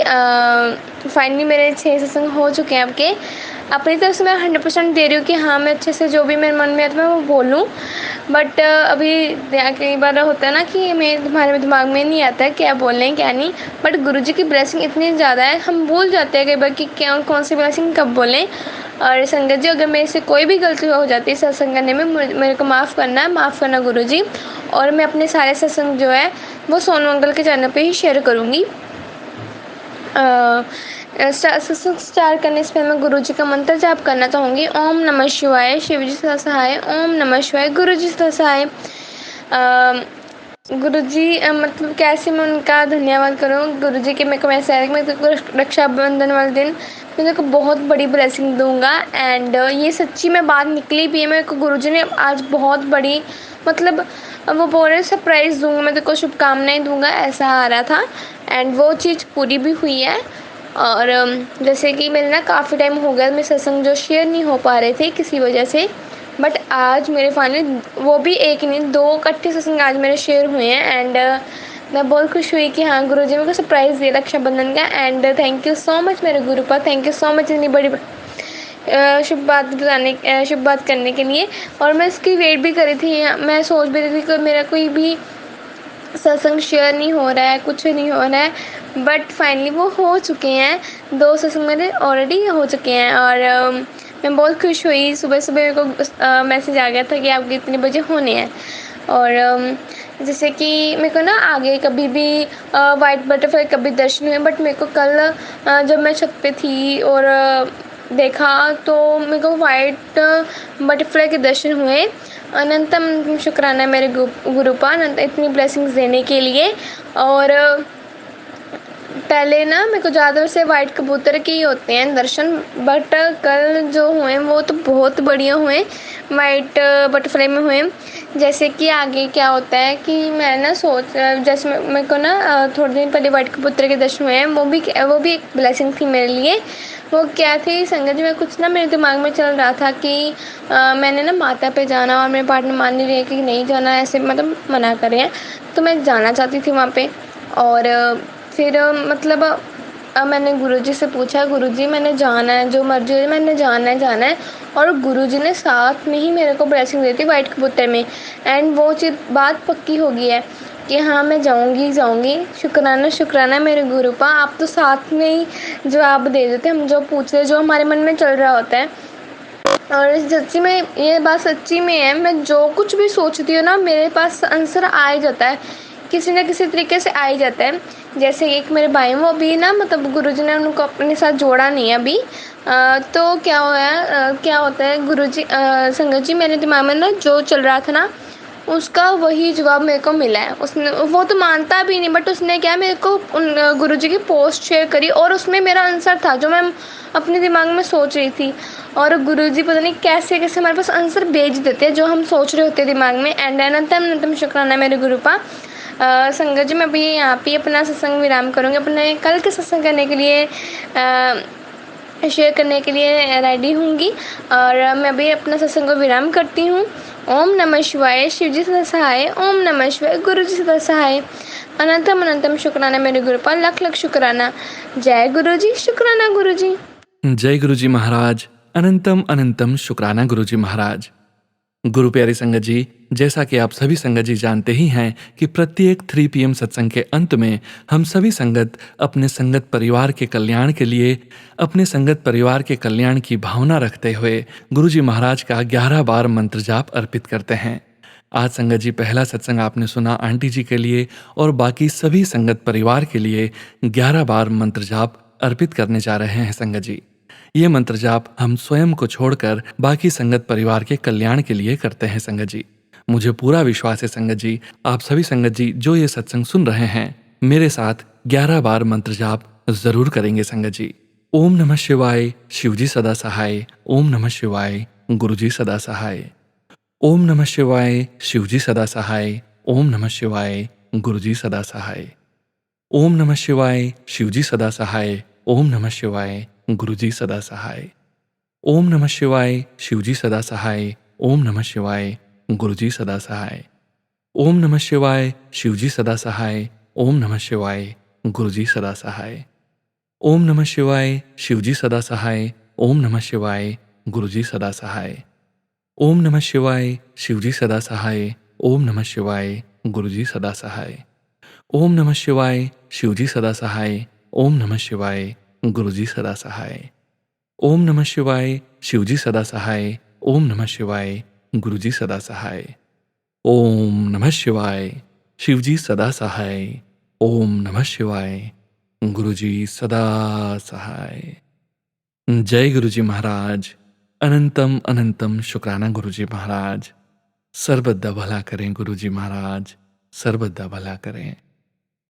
फाइनली मेरे 6 सत्संग हो चुके हैं आपके। अपनी तरफ से मैं 100% दे रही हूँ कि हाँ, मैं अच्छे से जो भी मेरे मन में आता है मैं वो बोलूँ। बट अभी कई बार होता है ना कि हमारे दिमाग में नहीं आता है क्या बोलना है क्या नहीं। बट गुरुजी की ब्लेसिंग इतनी ज़्यादा है, हम भूल जाते हैं कई बार कि क्या कौन सी ब्लेसिंग कब बोलें। और संगत जी, अगर मेरे से कोई भी गलती हो जाती है सत्संग करने में, मेरे को माफ़ करना गुरुजी। और मैं अपने सारे सत्संग जो है वो सोनू अंकल के चैनल पे ही शेयर करूँगी। सत्संग स्टार्ट करने से पहले मैं गुरुजी का मंत्र जाप करना चाहूँगी। ओम नमः शिवाय, शिवजी सदा सहाय। ओम नमः शिवाय, गुरुजी सदा सहाय। गुरुजी मतलब कैसे मैं उनका धन्यवाद करूँ। गुरुजी के मेरे को ऐसा है कि मैं रक्षाबंधन वाले दिन मैं तेरे को बहुत बड़ी ब्लेसिंग दूंगा। एंड ये सच्ची में बात निकली भी है। मेरे को गुरुजी ने आज बहुत बड़ी मतलब वो बोल रहे सरप्राइज़ दूंगा, मैं तेरे को शुभकामनाएं दूंगा, ऐसा आ रहा था। एंड वो चीज़ पूरी भी हुई है। और जैसे कि मेरे ना काफ़ी टाइम हो गया मेरे सत्संग जो शेयर नहीं हो पा रहे थे किसी वजह से, बट आज मेरे फाइनली वो भी एक नहीं 2 इकट्ठे सत्संग आज मेरे शेयर हुए हैं। एंड मैं बहुत खुश हुई कि हाँ, गुरुजी मेरे को सरप्राइज़ दिया रक्षाबंधन का। And thank you so much मेरे गुरु पर, थैंक यू सो मच इतनी बड़ी शुभ बात करने के लिए। और मैं इसकी वेट भी करी थी, मैं सोच भी रही थी कि मेरा कोई भी सत्संग शेयर नहीं हो रहा है, कुछ नहीं हो रहा है, बट फाइनली वो हो चुके हैं। 2 सत्संग मेरे ऑलरेडी हो चुके हैं। और मैं बहुत खुश हुई। सुबह मेरे को मैसेज आ गया था कि आपके इतने बजे होने हैं। और जैसे कि मेरे को ना आगे कभी भी वाइट बटरफ्लाई कभी दर्शन हुए, बट मेरे को कल जब मैं छत पे थी और देखा तो मेरे को वाइट बटरफ्लाई के दर्शन हुए। अनंतम शुक्राना मेरे गुरुपा, अनंत इतनी ब्लेसिंग्स देने के लिए। और पहले ना मेरे को ज़्यादा से वाइट कबूतर के ही होते हैं दर्शन, बट कल जो हुए वो तो बहुत बढ़िया हुए, वाइट बटरफ्लाई में हुए। जैसे कि आगे क्या होता है कि मैं ना जैसे मेरे को ना थोड़े दिन पहले वाइट कबूतर के दर्शन हुए हैं, वो भी एक ब्लेसिंग थी मेरे लिए। वो क्या थी संगत जी, मैं कुछ ना मेरे दिमाग में चल रहा था कि मैंने ना माता पे जाना, और मेरे पार्टनर मान नहीं रहे कि नहीं जाना, ऐसे मतलब मना कर रहे हैं, तो मैं जाना चाहती थी वहाँ पे। और फिर मतलब मैंने गुरुजी से पूछा, गुरुजी मैंने जाना है, जो मर्जी हो जाए मैंने जाना है। और गुरुजी ने साथ में ही मेरे को ब्लेसिंग दी थी वाइट कबूतर में, एंड वो बात पक्की हो गई है कि हाँ मैं जाऊँगी। शुक्राना मेरे गुरुपा, आप तो साथ में ही जवाब दे देते, हम जो पूछते जो हमारे मन में चल रहा होता है। और सच्ची में ये बात सच्ची में है, मैं जो कुछ भी सोचती हूँ ना मेरे पास आंसर आ ही जाता है, किसी न किसी तरीके से आ ही जाता है। जैसे एक मेरे भाई, वो अभी ना मतलब गुरुजी ने उनको अपने साथ जोड़ा नहीं है अभी। तो क्या होता है गुरुजी संगत जी, मेरे दिमाग में ना जो चल रहा था ना उसका वही जवाब मेरे को मिला है। उसने, वो तो मानता भी नहीं, बट उसने क्या मेरे को उन गुरुजी की पोस्ट शेयर करी, और उसमें मेरा आंसर था जो मैं अपने दिमाग में सोच रही थी। और गुरुजी पता नहीं कैसे कैसे हमारे पास आंसर भेज देते हैं जो हम सोच रहे होते हैं दिमाग में। एंड अनंतम शुक्राना मेरे गुरुपा। संगत जी, मैं भी यहाँ पे अपना सत्संग विराम करूँगी, अपने कल के सत्संग करने के लिए शेयर करने के लिए रेडी होंगी, और मैं भी अपना सत्संग को विराम करती हूँ। ओम नमः शिवाय, शिवजी सदा सहाय। ओम नमः शिवाय, गुरुजी सदा सहाय। अनंतम शुक्राना मेरे गुरुपा, लख शुक्राना। जय गुरुजी, शुक्राना गुरुजी। जय गुरुजी महाराज। अनंतम अनंतम शुक्राना गुरुजी महाराज। गुरु प्यारी संगत जी, जैसा कि आप सभी संगत जी जानते ही हैं कि प्रत्येक 3 PM सत्संग के अंत में हम सभी संगत अपने संगत परिवार के कल्याण के लिए, अपने संगत परिवार के कल्याण की भावना रखते हुए गुरुजी महाराज का 11 बार मंत्र जाप अर्पित करते हैं। आज संगत जी पहला सत्संग आपने सुना आंटी जी के लिए, और बाकी सभी संगत परिवार के लिए 11 बार मंत्र जाप अर्पित करने जा रहे हैं संगत जी। ये मंत्र जाप हम स्वयं को छोड़कर बाकी संगत परिवार के कल्याण के लिए करते हैं संगत जी। मुझे पूरा विश्वास है संगत जी, आप सभी संगत जी जो ये सत्संग सुन रहे हैं मेरे साथ 11 बार मंत्र जाप जरूर करेंगे संगत जी। ओम नमः शिवाय, शिवजी सदा सहाय। ओम नमः शिवाय, गुरुजी सदा सहाय। ओम नमः शिवाय, शिवजी सदा सहाय। ओम नमः शिवाय, गुरुजी सदा सहाय। ओम नमः शिवाय, शिवजी सदा सहाय। ओम नमः शिवाय, गुरुजी सदा सहाय। ओम नमः शिवाय, शिवजी सदा सहाय। ओम नमः शिवाय, गुरुजी सदा सहाय। ओम नमः शिवाय, शिवजी सदा सहाय। ओम नमः शिवाय, गुरुजी सदा सहाय। ओम नमः शिवाय, शिवजी सदा सहाय। ओम नमः शिवाय, गुरुजी सदा सहाय। ओम नमः शिवाय, शिवजी सदा सहाय। ओम नमः शिवाय, गुरुजी सदा सहाय। ओम नमः शिवाय, शिवजी सदा सहाय। ओम नमः शिवाय, गुरुजी सदा सहाय। ओम नमः शिवाय, शिवजी सदा सहाय। ओम नमः शिवाय, गुरुजी सदा सहाय। ओम नमः शिवाय, शिवजी सदा सहाय। ओम नमः शिवाय, गुरुजी सदा सहाय। जय गुरुजी महाराज। अनंतम अनंतम शुक्राना गुरुजी महाराज। सर्वदा भला करें गुरुजी महाराज, सर्वदा भला करें।